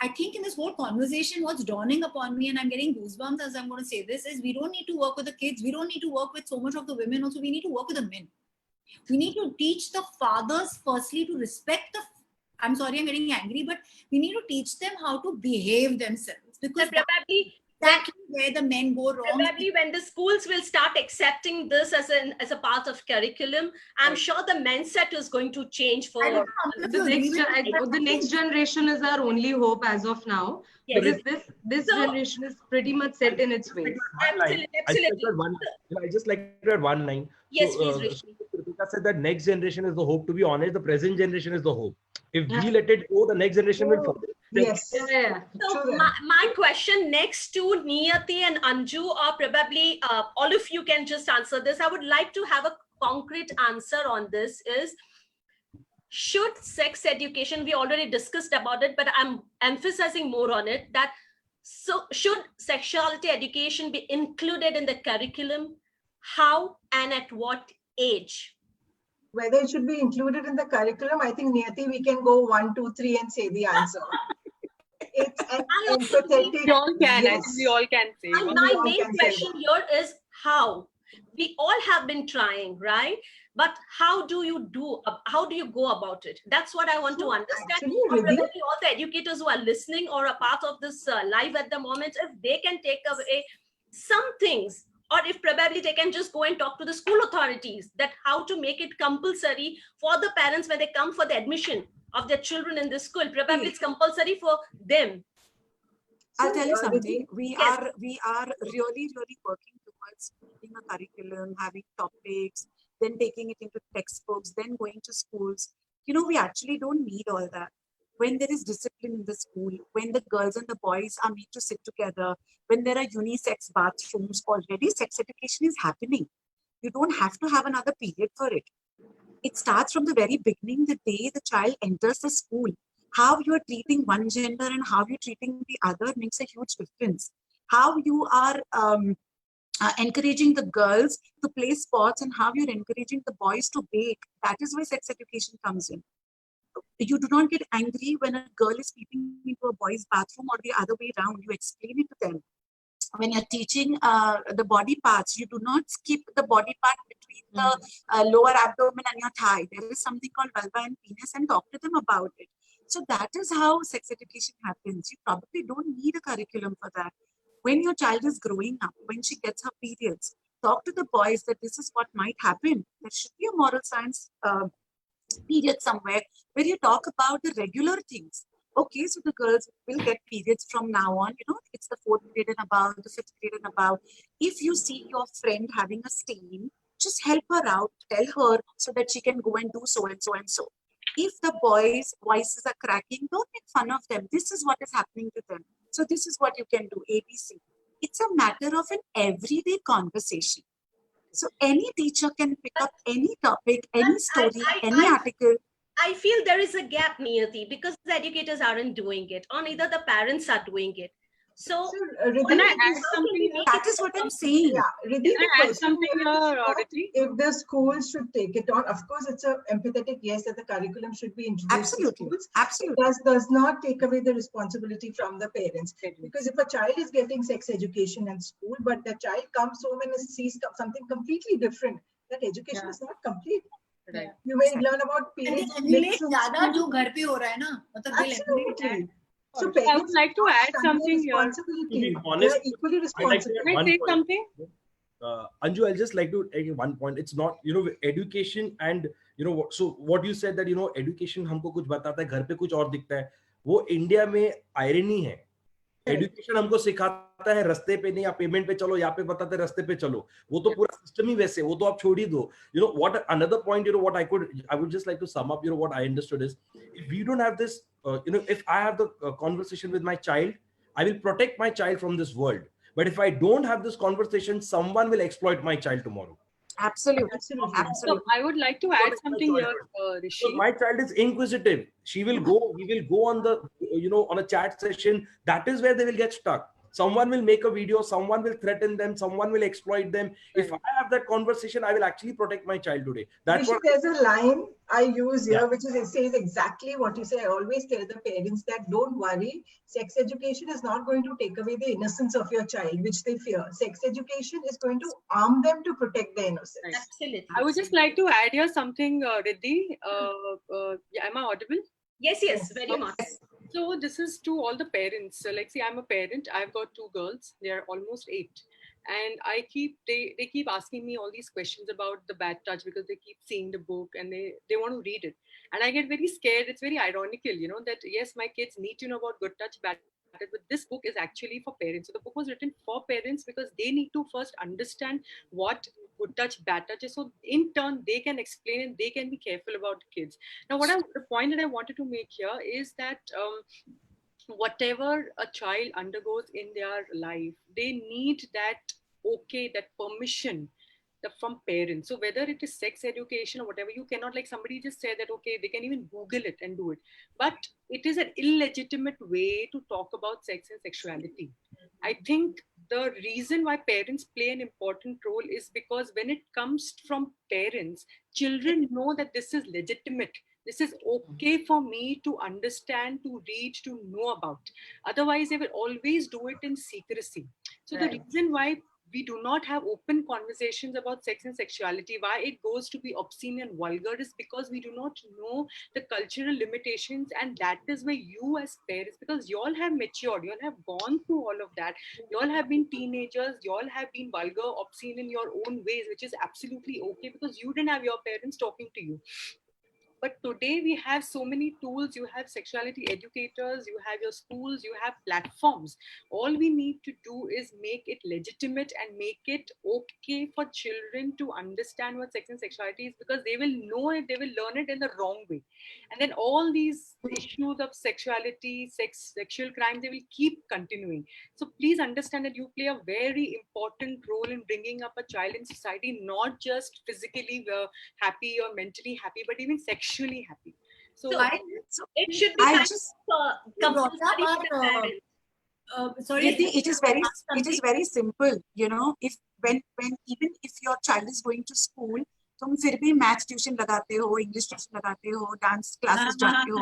I think in this whole conversation, what's dawning upon me, and I'm getting goosebumps as I'm going to say this, is we don't need to work with the kids. We don't need to work with so much of the women. Also, we need to work with the men. We need to teach the fathers firstly to respect the, I'm sorry, I'm getting angry, but we need to teach them how to behave themselves, because Probably that's where the men go wrong. Probably when the schools will start accepting this as a part of curriculum, I'm sure the mindset is going to change for I don't know, The next generation is our only hope as of now. Yes. Because this generation is pretty much set in its ways. Absolutely. I just like to add one line. Yes, So, please, Rishi. Kritika said that next generation is the hope. To be honest, the present generation is the hope. If we let it go, the next generation will follow. Yes. Yeah. So True. my question next to Niyati and Anju, or probably all of you can just answer this. I would like to have a concrete answer on this is, should sex education, we already discussed about it, but I'm emphasizing more on it, that so should sexuality education be included in the curriculum? How and at what age? Whether it should be included in the curriculum, I think, Niyati, we can go 1, 2, 3 and say the answer. It's an empathetic. We all can. I yes. think we all can say. And my main question here is how? We all have been trying, right? But how do you go about it? That's what I want to understand. Actually, Or Riddhi, probably all the educators who are listening or a part of this live at the moment, if they can take away some things, or if probably they can just go and talk to the school authorities that how to make it compulsory for the parents when they come for the admission of their children in the school. Probably it's compulsory for them. I'll tell you So, something. We yes. are really working towards building a curriculum, having topics, then taking it into textbooks, then going to schools. You know, we actually don't need all that. When there is discipline in the school, when the girls and the boys are made to sit together, when there are unisex bathrooms, already sex education is happening. You don't have to have another period for it. It starts from the very beginning, the day the child enters the school. How you are treating one gender and how you're treating the other makes a huge difference. How you are encouraging the girls to play sports and how you're encouraging the boys to bake. That is where sex education comes in. You do not get angry when a girl is peeping into a boy's bathroom or the other way around. You explain it to them. When you're teaching the body parts, you do not skip the body part between the lower abdomen and your thigh. There is something called vulva and penis, and talk to them about it. So that is how sex education happens. You probably don't need a curriculum for that. When your child is growing up, when she gets her periods, talk to the boys that this is what might happen. There should be a moral science period somewhere where you talk about the regular things. Okay, so the girls will get periods from now on. You know, it's the 4th grade and above, the 5th grade and above. If you see your friend having a stain, just help her out, tell her so that she can go and do so and so and so. If the boys' voices are cracking, don't make fun of them. This is what is happening to them. So this is what you can do, ABC. It's a matter of an everyday conversation. So any teacher can pick up any topic, any story, any article. I feel there is a gap, Niyati, because the educators aren't doing it, or neither the parents are doing it. So Riddhi, Can I it add is- something here? That is what I'm saying. Yeah, Riddhi, Can the I add question something here is here, not Riddhi? if the schools should take it on. Of course, it's a empathetic yes that the curriculum should be introduced to Absolutely. schools. Absolutely. It does not take away the responsibility from the parents. Because if a child is getting sex education in school, but the child comes home and sees something completely different, that education is not complete. Right. You may Exactly. learn about And periods they of myths emulate in ज़्यादा school. जो घर पे हो रहा है ना, मतलब they'll emulate that. Absolutely. So I would parents like to must add shun their something here. responsibility. To be They honest, are equally I'd like to responsible. add Can I one say point. something? Anju, I'll just like to take one point. It's not, education and, so what you said that, education हमको कुछ बताता है, घर पे कुछ और दिखता है. वो इंडिया में आयरनी है. एजुकेशन हमको सिखाता है रास्ते पे नहीं, आप पेमेंट पे चलो, यहाँ पे बताते हैं रास्ते पे चलो. वो तो पूरा सिस्टम ही वैसे, वो तो आप छोड़ ही दो. What another point, what I would just like to sum up, what I understood is, if we don't have this, if I have the conversation with my child, I will protect my child from this world. But if I don't have this conversation, someone will exploit my child tomorrow. Absolutely. Absolutely. So Absolutely. I would like to add something here, Rishi. So my child is inquisitive. He will go on the, on a chat session. That is where they will get stuck. Someone will make a video, someone will threaten them, someone will exploit them. If I have that conversation, I will actually protect my child today. That's Rishi, what there's a line I use here, Yeah. which is, it says exactly what you say. I always tell the parents that don't worry, sex education is not going to take away the innocence of your child, which they fear. Sex education is going to arm them to protect their innocence. Right. absolutely. I would just like to add here something, Riddhi. Yeah, am I audible? Yes, very much. So this is to all the parents. So like, see, I'm a parent. I've got 2 girls. They are almost 8, and they keep asking me all these questions about the bad touch because they keep seeing the book and they want to read it, and I get very scared. It's very ironical, that yes, my kids need to know about good touch, bad touch, but this book is actually for parents. So the book was written for parents because they need to first understand what good touch, bad touch is, so in turn they can explain and they can be careful about kids. Now, the point that I wanted to make here is that whatever a child undergoes in their life, they need that permission from parents. So whether it is sex education or whatever, you cannot, like somebody just said that, okay, they can even Google it and do it. But it is an illegitimate way to talk about sex and sexuality. I think the reason why parents play an important role is because when it comes from parents, children know that this is legitimate. This is okay for me to understand, to read, to know about. Otherwise, they will always do it in secrecy. So the reason why we do not have open conversations about sex and sexuality, why it goes to be obscene and vulgar, is because we do not know the cultural limitations. And that is where you as parents, because you all have matured, you all have gone through all of that, you all have been teenagers, you all have been vulgar, obscene in your own ways, which is absolutely okay because you didn't have your parents talking to you. But today we have so many tools. You have sexuality educators, you have your schools, you have platforms. All we need to do is make it legitimate and make it okay for children to understand what sex and sexuality is, because they will know it, they will learn it in the wrong way. And then all these issues of sexuality, sexual crimes, they will keep continuing. So please understand that you play a very important role in bringing up a child in society, not just physically happy or mentally happy, but even sexually happy. So It should be I kind just of compulsory for the parents. Sorry, it is very simple, if even if your child is going to school, तुम फिर भी maths tuition लगाते हो, English tuition लगाते हो, dance classes जाते हो.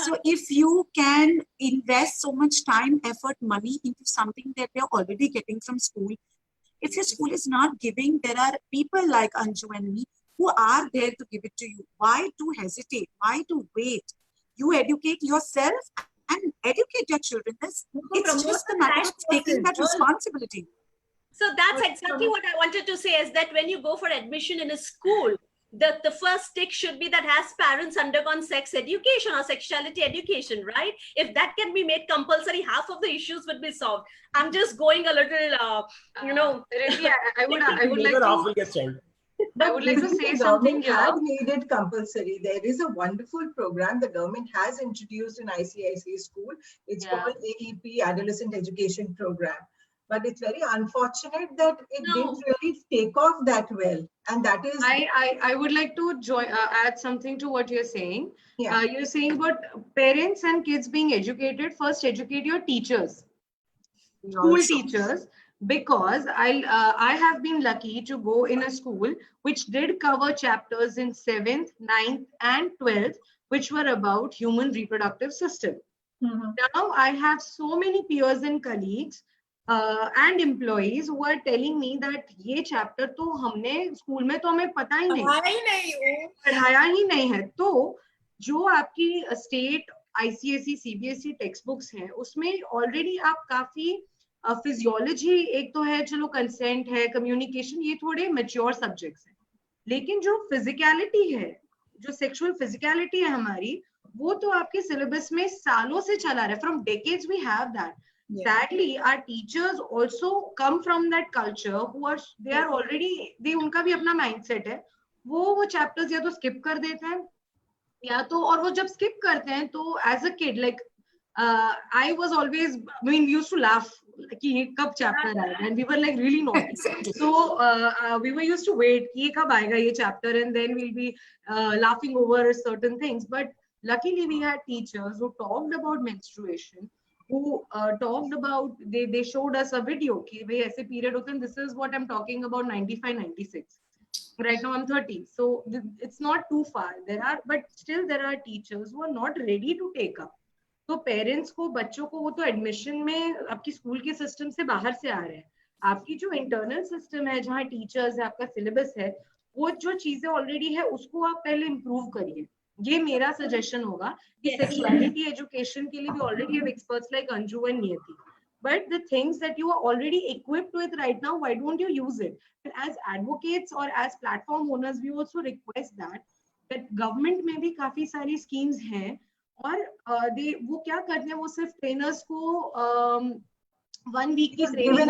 So if you can invest so much time, effort, money into something that they're already getting from school, if your school is not giving, there are people like Anju and me who are there to give it to you. Why to hesitate? Why to wait? You educate yourself and educate your children. It's just a matter of taking that responsibility. So that's exactly what I wanted to say, is that when you go for admission in a school, the first tick should be that has parents undergone sex education or sexuality education, right? If that can be made compulsory, half of the issues would be solved. I'm just going a little, Really, I would like half will to. get solved. I would like to say The something government here. has made it compulsory. There is a wonderful program the government has introduced in ICIC school. It's called AEP, Adolescent Education Program. But it's very unfortunate that it didn't really take off that well. And that is... I would like to add something to what you're saying. Yeah. You're saying about parents and kids being educated. First, educate your teachers. school Also. teachers, because I have been lucky to go in a school which did cover chapters in 7th, 9th, and 12th, which were about human reproductive system. Mhm. Now I have so many peers and colleagues and employees who are telling me that ये chapter तो हमने school में तो हमें पता ही नहीं, पढ़ाया ही नहीं वो। पढ़ाया ही नहीं है। तो जो आपकी state ICSE CBSE text books हैं उसमें ऑलरेडी आप काफी फिजियोलॉजी एक तो है, चलो कंसेंट है, कम्युनिकेशन, ये थोड़े मैच्योर सब्जेक्ट्स हैं, लेकिन जो फिजिकलिटी है, जो सेक्सुअल फिजिकलिटी है हमारी, वो तो आपके सिलेबस में सालों से चला रहा है, from decades we have that. Sadly, our teachers also come from that culture who are they are already they उनका भी अपना mindset है, वो chapters या तो skip कर देते हैं या तो, और वो जब skip करते हैं तो as a kid like I was always, I mean, we used to laugh कि ये कब chapter आएगा, and we were like really naughty. So we were used to wait कि ये कब आएगा ये chapter, and then we'll be laughing over certain things. But luckily we had teachers who talked about menstruation, who talked about, they showed us a video कि भाई ऐसे period होते हैं, this is what I'm talking about, 95, 96. Right now I'm 30, so it's not too far. But still there are teachers who are not ready to take up. तो parents को, बच्चों को, वो तो एडमिशन में आपकी स्कूल के सिस्टम से बाहर से आ रहे हैं, आपकी जो इंटरनल सिस्टम है जहाँ टीचर्स है, आपका सिलेबस है, वो जो चीजें ऑलरेडी है उसको आप पहले इम्प्रूव करिए. ये मेरा सजेशन होगा कि सेक्सुअलिटी एजुकेशन के लिए भी already have experts like Anju and नियति, but the things that you are already equipped with right now, why don't you use it? And as advocates or as platform owners, we also request that government में भी काफी सारी schemes हैं, और वो क्या करते हैं, वो सिर्फ ट्रेनर्स को 1 वीक की ट्रेनिंग,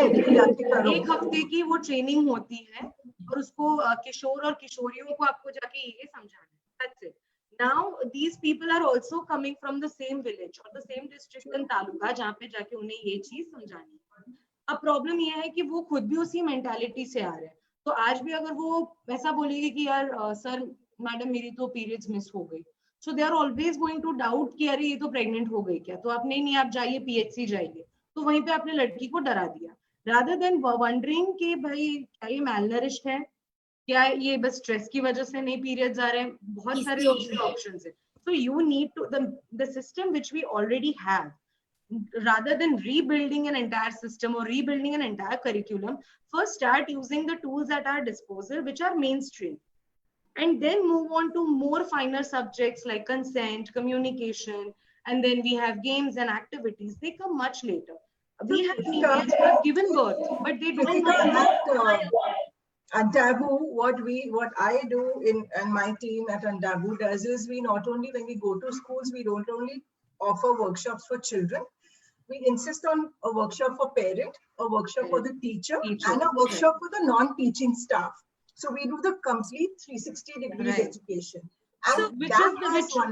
1 हफ्ते की वो ट्रेनिंग होती है, और उसको किशोर और किशोरियों को आपको जाके ये समझाना है. That's it. Now these people are also coming from the same village or the same district and taluka जहाँ पे जाके उन्हें ये चीज समझानी है. अब प्रॉब्लम ये है कि वो खुद भी उसी मेंटालिटी से आ रहे हैं, तो आज भी अगर वो ऐसा बोलेगी कि यार सर मैडम मेरी तो पीरियड्स मिस हो गई, so they are always going to doubt कि अरे ये तो प्रेग्नेंट हो गई क्या, तो आप नहीं आप जाइए PHC जाइए, तो वहीं पे आपने लड़की को डरा दिया, rather than wondering कि भाई क्या ये malnourished है, क्या ये बस स्ट्रेस की वजह से नहीं पीरियड्स आ रहे हैं, बहुत सारे ऑप्शंस है. So you need to the system which we already have, rather than rebuilding an entire system or rebuilding an entire curriculum, first start using the tools at our disposal which are mainstream, and then move on to more finer subjects like consent, communication, and then we have games and activities. They come much later. We have females who have given birth, but they don't know. Untaboo, what I do and my team at Untaboo does is, we not only, when we go to schools, we don't only offer workshops for children, we insist on a workshop for parent, a workshop for the teacher, and a workshop for the non-teaching staff. So we do the complete 360 degrees education. And so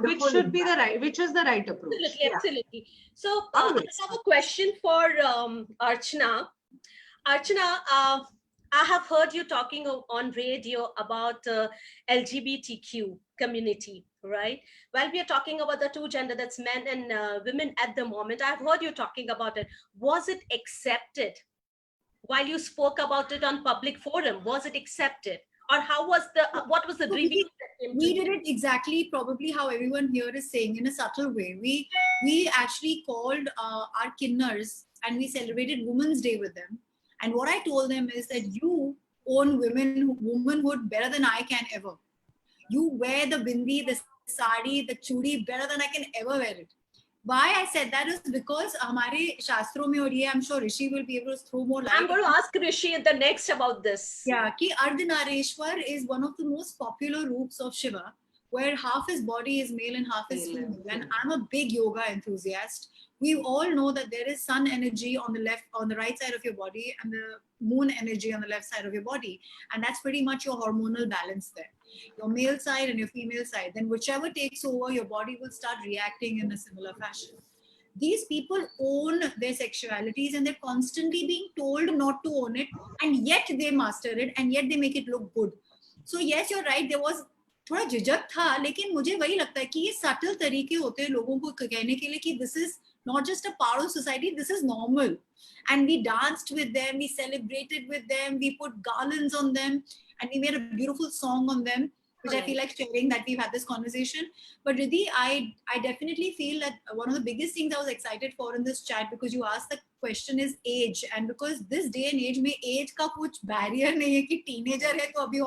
which should be the right approach. Absolutely. So I have a question for Archana. Archana, I have heard you talking on radio about LGBTQ community, right? While we are talking about the two gender, that's men and women at the moment, I've heard you talking about it. Was it accepted? While you spoke about it on public forum, was it accepted? Or how was what was the review? We did it exactly probably how everyone here is saying, in a subtle way. We actually called our kinners and we celebrated Women's Day with them. And what I told them is that you own womanhood better than I can ever. You wear the bindi, the sari, the chudi better than I can ever wear it. Why I said that is because हमारे शास्त्रों में, और ये I'm sure Rishi will be able to throw more light. I'm going to ask Rishi the next about this. Yeah, कि Ardhanareshwar is one of the most popular roots of Shiva, where half his body is male and half is female. And I'm a big yoga enthusiast. We all know that there is sun energy on the right side of your body, and the moon energy on the left side of your body. And that's pretty much your hormonal balance there. Your male side and your female side. Then whichever takes over, your body will start reacting in a similar fashion. These people own their sexualities and they're constantly being told not to own it, and yet they master it, and yet they make it look good. So yes, you're right, there was थोड़ा झिझक था, लेकिन मुझे वही लगता है कि ये सटल तरीके होते हैं लोगों को कहने के लिए कि this is not just a part of society. This is normal. And we danced with them, we celebrated with them, we put garlands on them, and we made a beautiful song on them, which I feel like sharing that we've had this conversation. But Riddhi, I definitely feel that one of the biggest things I was excited for in this chat, because you asked the question, is age. And because this day and age में age का कुछ barrier नहीं है कि teenager है तो अभी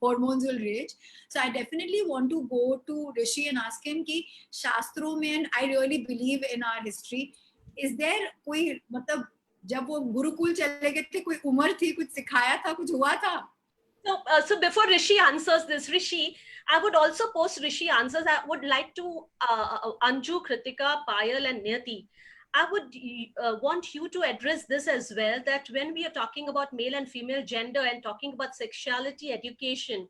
hormones will rage. So I definitely want to go to Rishi and ask him कि शास्त्रों में, and I really believe in our history, is there कोई मतलब जब वो गुरुकुल चले गए थे कोई उम्र थी, कुछ सिखाया था, कुछ हुआ था? So before Rishi answers this, Rishi, I would also post Rishi answers. I would like to Anju, Kritika, Payal, and Niyati. I would want you to address this as well, that when we are talking about male and female gender and talking about sexuality education,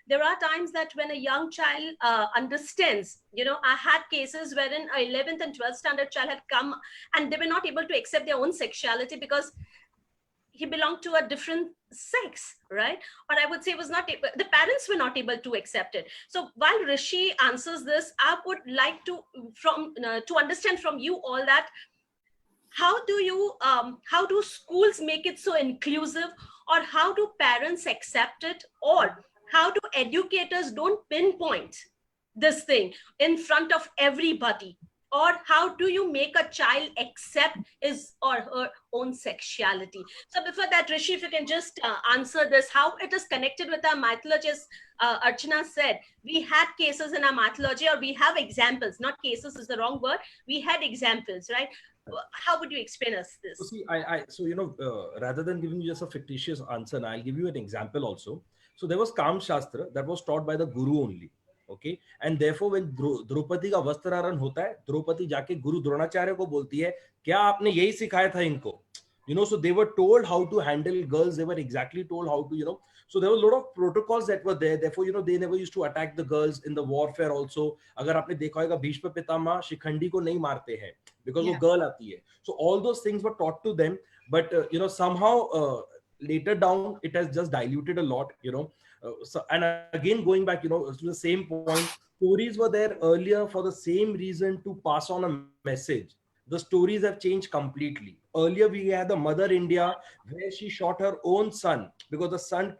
there are times that when a young child understands, I had cases wherein an 11th and 12th standard child had come and they were not able to accept their own sexuality because he belonged to a different sex, right? Or I would say the parents were not able to accept it. So while Rishi answers this, I would like to understand from you all that how do schools make it so inclusive, or how do parents accept it, or how do educators don't pinpoint this thing in front of everybody? Or how do you make a child accept his or her own sexuality? So before that, Rishi, if you can just answer this, how it is connected with our mythology, as Archana said, we had cases in our mythology, or we have examples, not cases is the wrong word, we had examples, right? How would you explain us this? So see, rather than giving you just a fictitious answer, I'll give you an example also. So there was Kam Shastra that was taught by the Guru only. Okay, and therefore when Draupadi का वस्त्रारण होता है, द्रौपदी जाके गुरु द्रोणाचार्य को बोलती है, क्या आपने यही सिखाया था इनको? So they were told how to handle girls. They were exactly told how to, so there were a lot of protocols that were there. Therefore, they never used to attack the girls in the warfare also. अगर आपने देखा होगा भीष्म पितामह शिखंडी को नहीं मारते हैं because वो girl आती है. So all those things were taught to them, but somehow later down it has just diluted a lot, So, and again, going back, to the same point, stories were there earlier for the same reason, to pass on a message. The stories have changed completely. Earlier, we had the Mother India, where she shot her own son because the son,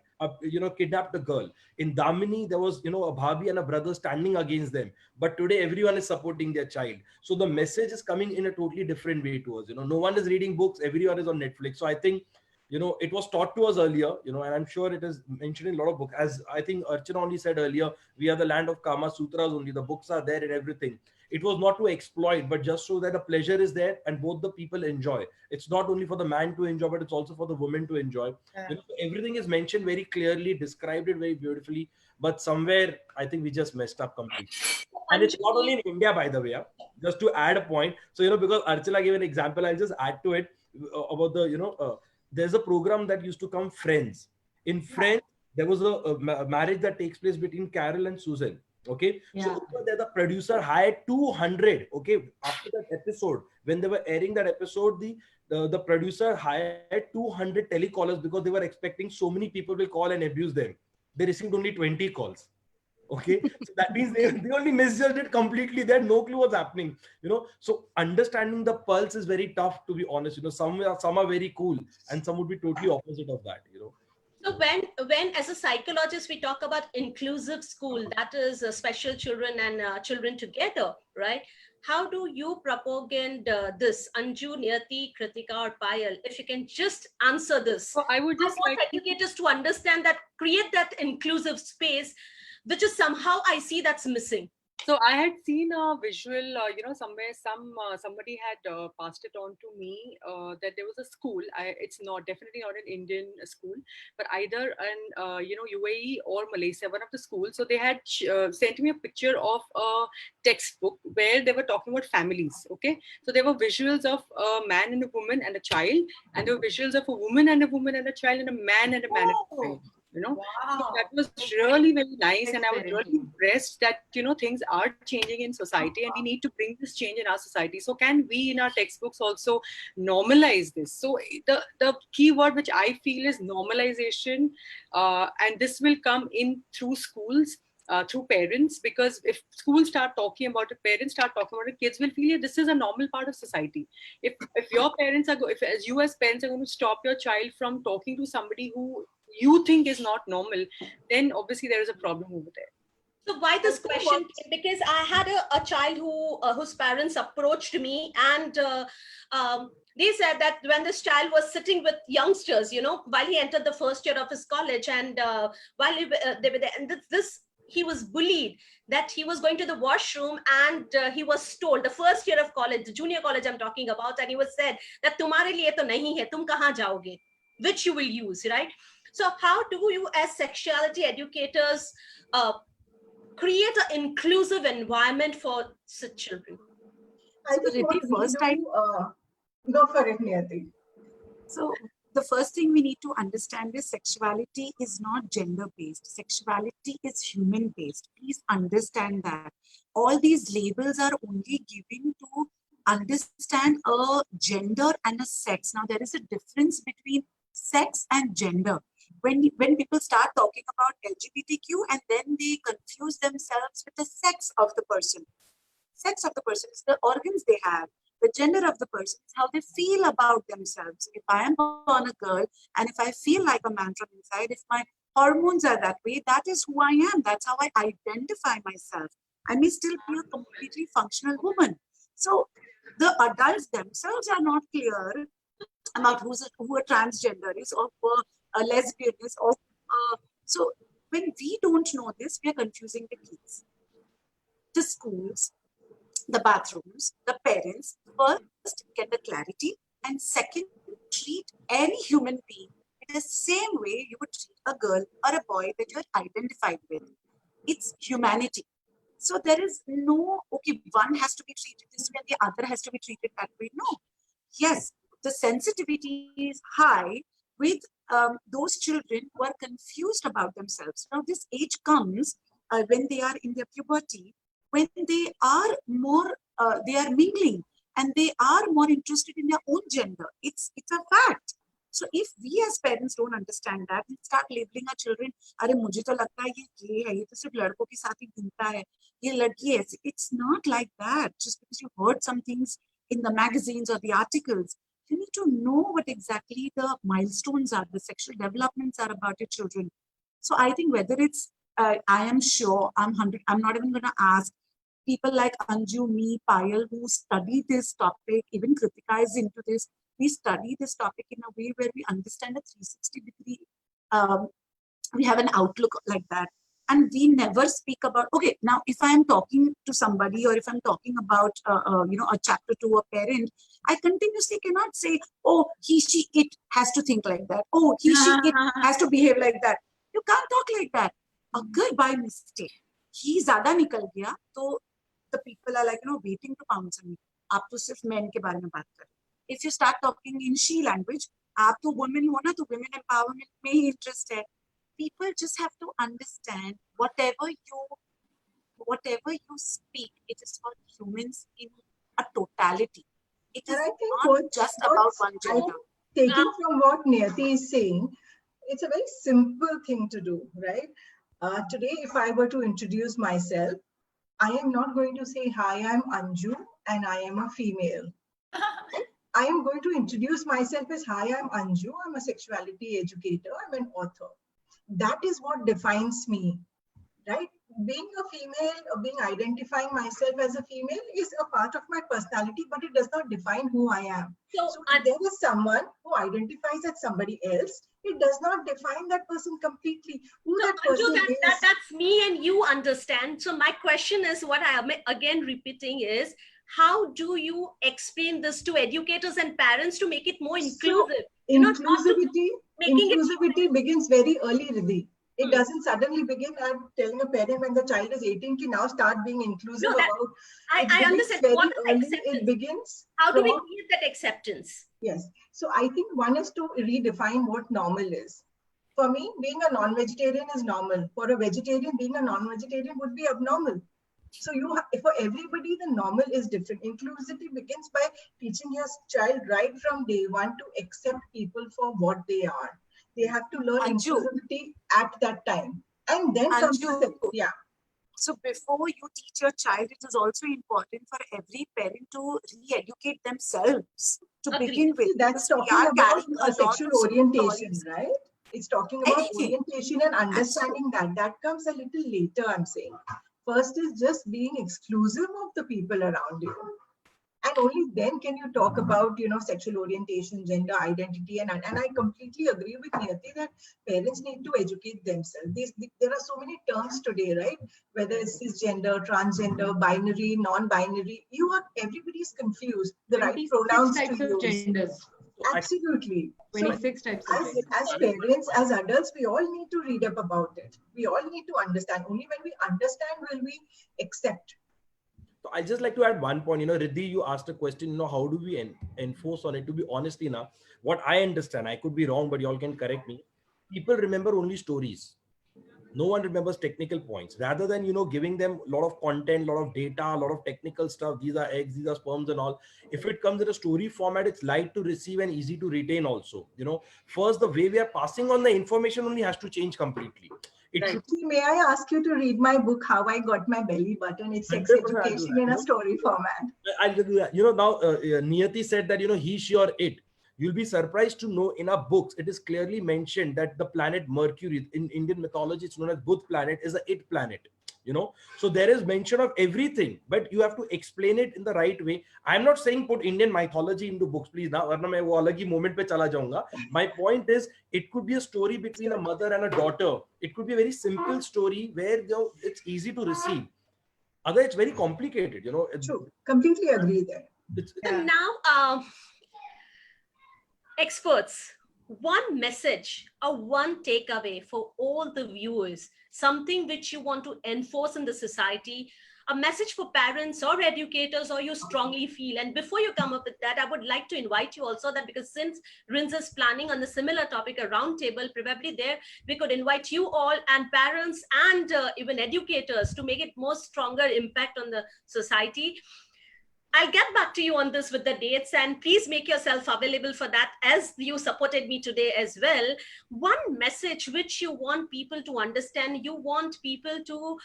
kidnapped the girl. In Damini, there was, a bhabi and a brother standing against them. But today, everyone is supporting their child. So the message is coming in a totally different way to us. No one is reading books. Everyone is on Netflix. So I think, it was taught to us earlier, and I'm sure it is mentioned in a lot of books. As I think Archana only said earlier, we are the land of Kama Sutras only. The books are there and everything. It was not to exploit, but just so that the pleasure is there and both the people enjoy. It's not only for the man to enjoy, but it's also for the woman to enjoy. Yeah. Everything is mentioned very clearly, described it very beautifully, but somewhere I think we just messed up completely. And it's not only in India, by the way, just to add a point. So, because Archana gave an example, I'll just add to it about the, there's a program that used to come Friends. In Friends, there was a marriage that takes place between Carol and Susan. Okay. Yeah. So over there, the producer hired 200. Okay. After that episode, when they were airing that episode, the producer hired 200 telecallers because they were expecting so many people will call and abuse them. They received only 20 calls. Okay, so that means they only misjudged it completely. They had no clue what's happening, So understanding the pulse is very tough, to be honest. Some are very cool, and some would be totally opposite of that. So when as a psychologist we talk about inclusive school, that is special children and children together, right? How do you propagate this, Anju, Niyati, Kritika, or Payal? If you can just answer this. So I would just want educators to understand that, create that inclusive space, which is somehow I see that's missing. So I had seen a visual, somewhere somebody had passed it on to me that there was a school. It's definitely not an Indian school, but either an UAE or Malaysia, one of the schools. So they had sent me a picture of a textbook where they were talking about families. Okay, so there were visuals of a man and a woman and a child, and there were visuals of a woman and a woman and a child, and a man and a man and a child. Wow. So that was really very nice, and I was really impressed that things are changing in society, and we need to bring this change in our society. So can we in our textbooks also normalize this? So the key word which I feel is normalization, and this will come in through schools. through parents, because if schools start talking about it, parents start talking about it, kids will feel this is a normal part of society. If your parents are if as you as parents are going to stop your child from talking to somebody who you think is not normal, then obviously there is a problem over there. So why this I think question? what- Because I had a child whose parents approached me, and they said that when this child was sitting with youngsters, while he entered the first year of his college, and while they were there, and he was bullied, that he was going to the washroom, and he was told, the first year of college, the junior college I'm talking about, and he was said that "Tumhare liye to nahi hai, tum kahan jaoge?" which you will use, right? So how do you, as sexuality educators, create an inclusive environment for such children? I So, think what Riddhi, we first do, go for it, Niyati. So the first thing we need to understand is sexuality is not gender-based. Sexuality is human-based. Please understand that. All these labels are only given to understand a gender and a sex. Now, there is a difference between sex and gender. When people start talking about LGBTQ and then they confuse themselves with the sex of the person. Sex of the person is the organs they have. The gender of the person is how they feel about themselves. If I am born a girl and if I feel like a man from inside, if my hormones are that way, that is who I am. That's how I identify myself. I may still be a completely functional woman. So the adults themselves are not clear about who a transgender is, or who a lesbian is, or so when we don't know this, we are confusing the kids, the schools, the bathrooms, the parents. First, get the clarity, and second, treat any human being in the same way you would treat a girl or a boy that you're identified with. It's humanity. So there is no, okay, one has to be treated this way and the other has to be treated that way. No. Yes, the sensitivity is high with those children who are confused about themselves. Now, this age comes when they are in their puberty, when they are more, they are mingling and they are more interested in their own gender. It's a fact. So if we as parents don't understand that, we start labeling our children, "Arey mujhe to lagta hai ye gay hai, ye to sirf ladko ke saath hi ghumta hai, ye ladki hai." It's not like that. Just because you heard some things in the magazines or the articles, you need to know what exactly the milestones are, the sexual developments are about your children. So I think whether it's, I am sure, I'm not even going to ask people like Anju, me, Payal, who study this topic, even Kritika is into this. We study this topic in a way where we understand a 360-degree, we have an outlook like that. And we never speak about, okay, now if I'm talking to somebody or if I'm talking about, a chapter to a parent, I continuously cannot say, oh, he, she, it has to think like that. Oh, he, she, it has to behave like that. You can't talk like that. Agar by mistake, he ज़्यादा निकल गया, तो the people are like, waiting to pounce on me. आप तो सिर्फ men के बारे में बात कर. If you start talking in she language, आप तो women हो ना, तो women empowerment में ही interest है. People just have to understand whatever you speak, it is for humans in a totality. It is not just about one gender. Taking from what Niyati is saying, it's a very simple thing to do, right? Today, if I were to introduce myself, I am not going to say, "Hi, I'm Anju and I am a female." I am going to introduce myself as, "Hi, I'm Anju, I'm a sexuality educator, I'm an author." That is what defines me, right? Being a female, identifying myself as a female is a part of my personality, but it does not define who I am. So if there is someone who identifies as somebody else, it does not define that person completely. Who that person is. That's me and you understand. So my question is, what I am again repeating is, how do you explain this to educators and parents to make it more inclusive? Inclusivity begins very early, Riddhi. It doesn't suddenly begin at telling a parent when the child is 18 ki now start being inclusive about. I understand. What is acceptance? It begins. How do we create that acceptance? Yes. So I think one is to redefine what normal is. For me, being a non-vegetarian is normal. For a vegetarian, being a non-vegetarian would be abnormal. So for everybody, the normal is different. Inclusivity begins by teaching your child right from day one to accept people for what they are. They have to learn inclusivity at that time. And then comes the, So before you teach your child, it is also important for every parent to re-educate themselves to Agreed. begin with. See, that's Because we talking are about carrying a lot sexual of orientation, stories. right? It's talking about Anything. orientation and understanding that. That comes a little later, I'm saying. First is just being exclusive of the people around you. And only then can you talk about, sexual orientation, gender identity. And I completely agree with Niyati that parents need to educate themselves. There are so many terms today, right? Whether it's cisgender, transgender, binary, non-binary, everybody's confused. The right 26 pronouns to types of use. genders. Absolutely. So 26 types of genders. as parents, as adults, we all need to read up about it. We all need to understand. Only when we understand will we accept. So I just like to add one point. Riddhi, you asked a question. How do we enforce on it? To be honest enough, what I understand, I could be wrong, but y'all can correct me. People remember only stories. No one remembers technical points. Rather than giving them a lot of content, a lot of data, a lot of technical stuff. These are eggs, these are sperms, and all. If it comes in a story format, it's light to receive and easy to retain. Also, first the way we are passing on the information only has to change completely. It Right. should May I ask you to read my book, How I Got My Belly Button? It's sex 100% I'll do education that, in a story format. I'll do that. Now Niyati said that he, she, or it. You'll be surprised to know in our books it is clearly mentioned that the planet Mercury in Indian mythology, it's known as Budh planet, is a it planet. So there is mention of everything, but you have to explain it in the right way. I'm not saying put Indian mythology into books, please. Now, warna main wo alag hi moment pe chala jaunga. My point is, it could be a story between a mother and a daughter. It could be a very simple story where it's easy to receive. Other, it's very complicated. True. Completely agree there. So now, experts, one message or one takeaway for all the viewers, something which you want to enforce in the society, a message for parents or educators, or you strongly feel. And before you come up with that, I would like to invite you also that, because since RINS is planning on a similar topic, a round table, probably there we could invite you all and parents and even educators to make it more stronger impact on the society. I'll get back to you on this with the dates, and please make yourself available for that, as you supported me today as well. One message which you want people to understand, you want people to,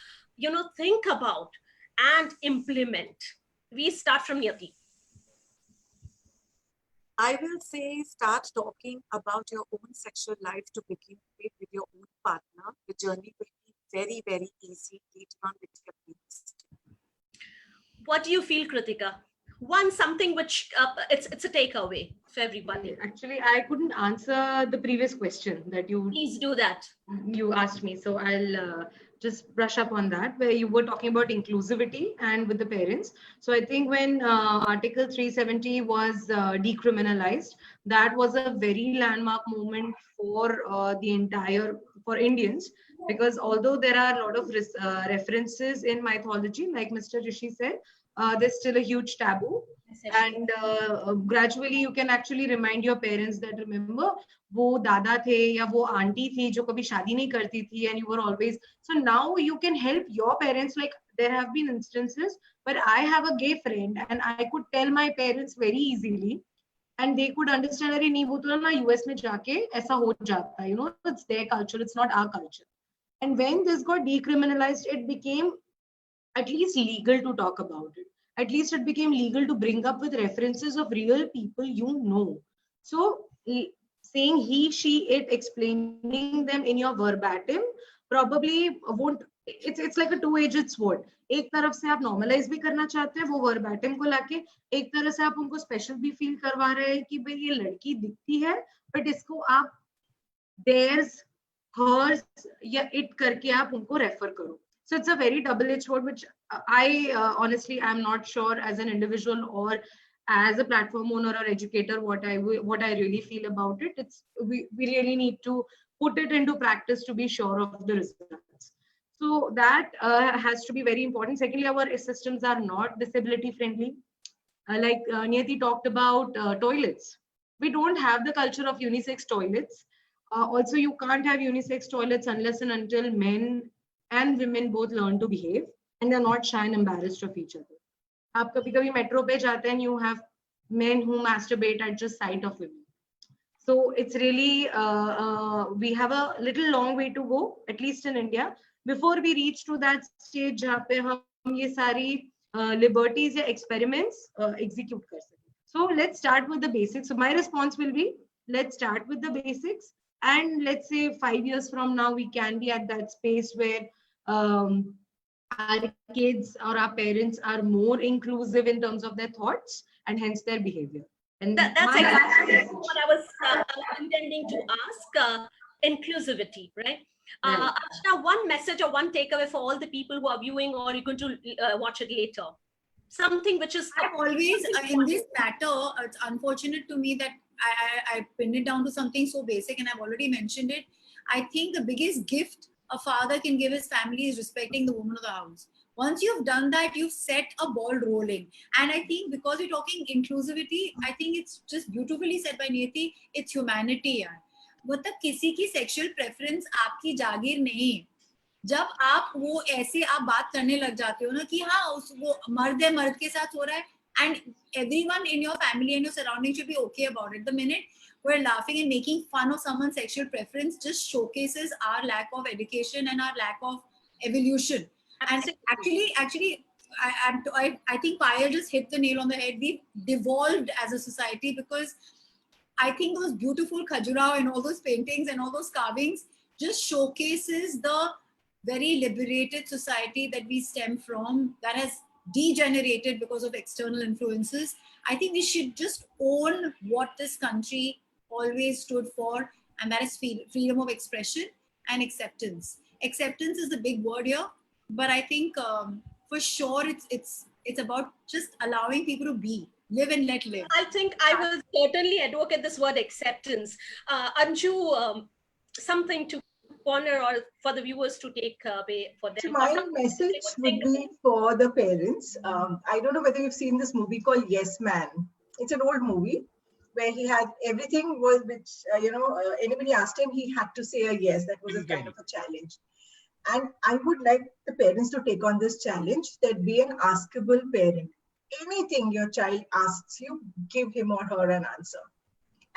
think about and implement. We start from Niyati. I will say start talking about your own sexual life to begin with your own partner. The journey will be very, very easy later on with your parents. What do you feel, Kritika? Something which it's a takeaway for everybody. Actually, I couldn't answer the previous question that Please do that. You asked me, so I'll just brush up on that, where you were talking about inclusivity and with the parents. So I think when Article 370 was decriminalized, that was a very landmark moment for for Indians, because although there are a lot of references in mythology, like Mr. Rishi said, there's still a huge taboo. And gradually you can actually remind your parents that, remember, wo dada the ya wo auntie thi jo kabhi shaadi nahi karti thi, and you were always. So now you can help your parents. Like, there have been instances where I have a gay friend and I could tell my parents very easily, and they could understand, अरे नहीं वो तो ना US में जाके ऐसा हो जाता है, it's their culture, it's not our culture. And when this got decriminalized, it became at least legal to talk about it. At least it became legal to bring up with references of real people. So saying he, she, it, explaining them in your verbatim probably won't. It's like a two-edged sword. एक तरफ से आप normalize भी करना चाहते हैं वो verbatim को लाके, एक तरह से आप उनको special भी feel करवा रहे हैं कि भाई ये लड़की दिखती है, but इसको आप theirs, hers या it करके आप उनको refer करो. So it's a very double-edged sword, which I honestly am not sure as an individual or as a platform owner or educator what I really feel about it. We really need to put it into practice to be sure of the results. So that has to be very important. Secondly, our systems are not disability friendly. Like Niyati talked about toilets. We don't have the culture of unisex toilets. Also, you can't have unisex toilets unless and until men and women both learn to behave and they're not shy and embarrassed of each other. आप कभी-कभी metro पे जाते हैं, you have men who masturbate at just sight of women. So it's really we have a little long way to go, at least in India, before we reach to that stage जहाँ पे हम ये सारी liberties या experiments execute कर सकें. So let's start with the basics. So my response will be, let's start with the basics, and let's say 5 years from now we can be at that space where our kids or our parents are more inclusive in terms of their thoughts and hence their behavior. And That's my exactly last what I was intending to ask. Inclusivity, right? Right. Archana, one message or one takeaway for all the people who are viewing or you're going to watch it later. Something which is I've always, in this matter, it's unfortunate to me that I pinned it down to something so basic, and I've already mentioned it. I think the biggest gift a father can give his family is respecting the woman of the house. Once you've done that, you've set a ball rolling. And I think because we're talking inclusivity, I think it's just beautifully said by Niyati, it's humanity. यार. मतलब किसी की sexual preference आपकी जागीर नहीं. जब आप वो ऐसे आप बात करने लग जाते हो ना कि हाँ उस वो मर्द है मर्द के साथ हो रहा है, and everyone in your family and your surroundings should be okay about it. The minute we're laughing and making fun of someone's sexual preference just showcases our lack of education and our lack of evolution. And actually, I think Payal just hit the nail on the head. We've devolved as a society because I think those beautiful Khajuraho and all those paintings and all those carvings just showcases the very liberated society that we stem from that has degenerated because of external influences. I think we should just own what this country always stood for, and that is freedom of expression and acceptance. Acceptance is the big word here, but I think for sure it's about just allowing people to be, live and let live. I think I will certainly advocate this word acceptance. Anju, something to ponder or for the viewers to take away for them. So my message would be for the parents. I don't know whether you've seen this movie called Yes Man. It's an old movie where he had everything was which, anybody asked him, he had to say a yes. That was a kind of a challenge. And I would like the parents to take on this challenge, that be an askable parent. Anything your child asks you, give him or her an answer.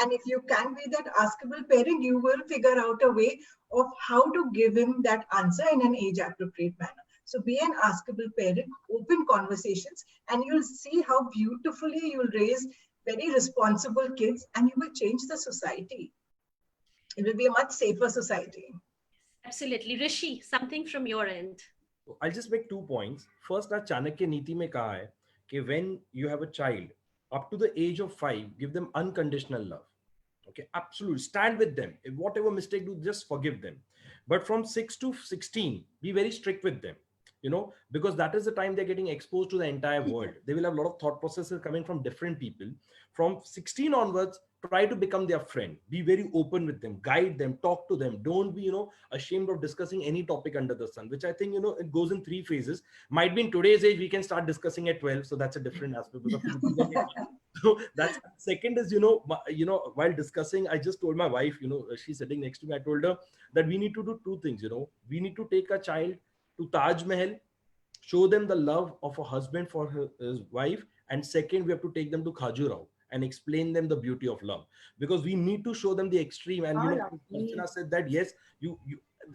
And if you can be that askable parent, you will figure out a way of how to give him that answer in an age-appropriate manner. So be an askable parent, open conversations, and you'll see how beautifully you'll raise very responsible kids, and you will change the society. It will be a much safer society. Absolutely. Rishi, something from your end. I'll just make 2 points. First, our Chanakya Niti mein kaha hai कि when you have a child up to the age of 5, give them unconditional love. Okay, absolutely. Stand with them. If whatever mistake do, just forgive them. But from 6 to 16, be very strict with them. Because that is the time they're getting exposed to the entire world. They will have a lot of thought processes coming from different people. From 16 onwards, try to become their friend. Be very open with them, guide them, talk to them. Don't be, ashamed of discussing any topic under the sun, which I think, it goes in 3 phases. Might be in today's age, we can start discussing at 12. So that's a different aspect. So that's second is, while discussing, I just told my wife, she's sitting next to me. I told her that we need to do 2 things, we need to take a child to Taj Mahal, show them the love of a husband for his wife. And second, we have to take them to Khajuraho and explain them the beauty of love, because we need to show them the extreme. And Archana said that yes,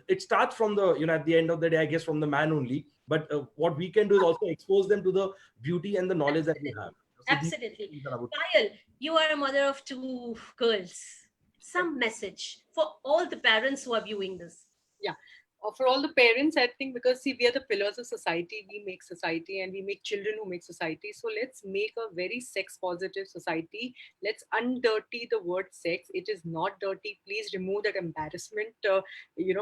it starts from the at the end of the day, I guess, from the man only. But what we can do is also expose them to the beauty and the knowledge that we have. So absolutely. Payal, you are a mother of 2 girls. Some message for all the parents who are viewing this. Yeah. For all the parents, I think, because see, we are the pillars of society, we make society and we make children who make society. So let's make a very sex positive society. Let's undirty the word sex. It is not dirty. Please remove that embarrassment,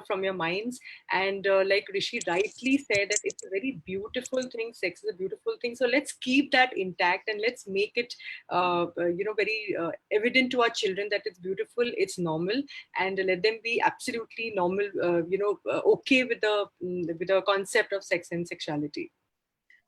from your minds. And like Rishi rightly said, that it's a very beautiful thing. Sex is a beautiful thing. So let's keep that intact and let's make it, very evident to our children that it's beautiful, it's normal, and let them be absolutely normal, okay with the concept of sex and sexuality.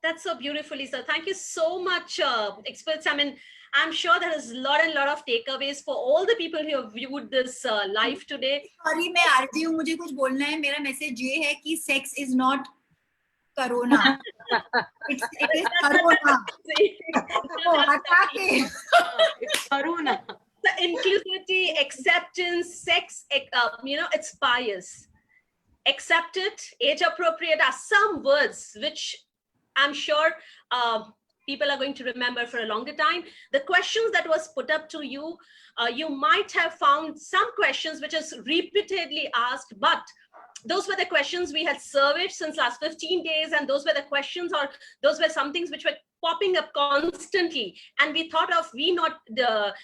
That's so beautifully said. Thank you so much, experts. I mean, I'm sure there is a lot of takeaways for all the people who have viewed this live today. Sorry, मैं आरती हूँ, मुझे कुछ बोलना है. मेरा message ये है कि sex is not corona. It is corona. It's corona. The inclusivity, acceptance, sex, it's bias. accepted, age appropriate are some words which I'm sure people are going to remember for a longer time. The questions that was put up to you, you might have found some questions which is repeatedly asked, but those were the questions we had surveyed since last 15 days, and those were the questions, or those were some things which were popping up constantly, and we thought of not the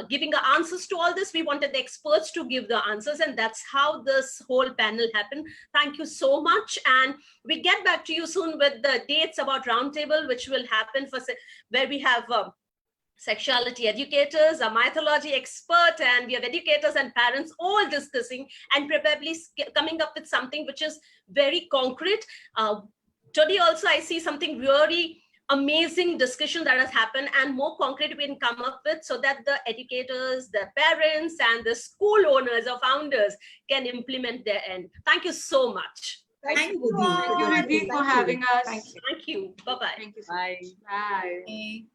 giving the answers to all this. We wanted the experts to give the answers, and that's how this whole panel happened. Thank you so much, and we get back to you soon with the dates about roundtable, which will happen for where we have sexuality educators, a mythology expert, and we have educators and parents all discussing and probably coming up with something which is very concrete. Today also I see something really amazing discussion that has happened, and more concrete we can come up with, so that the educators, the parents, and the school owners or founders can implement their end. Thank you so much. Thank you, Thank you, Riddhi, for having us. Thank you. Thank you. Bye-bye. Thank you. Bye. Bye. Okay.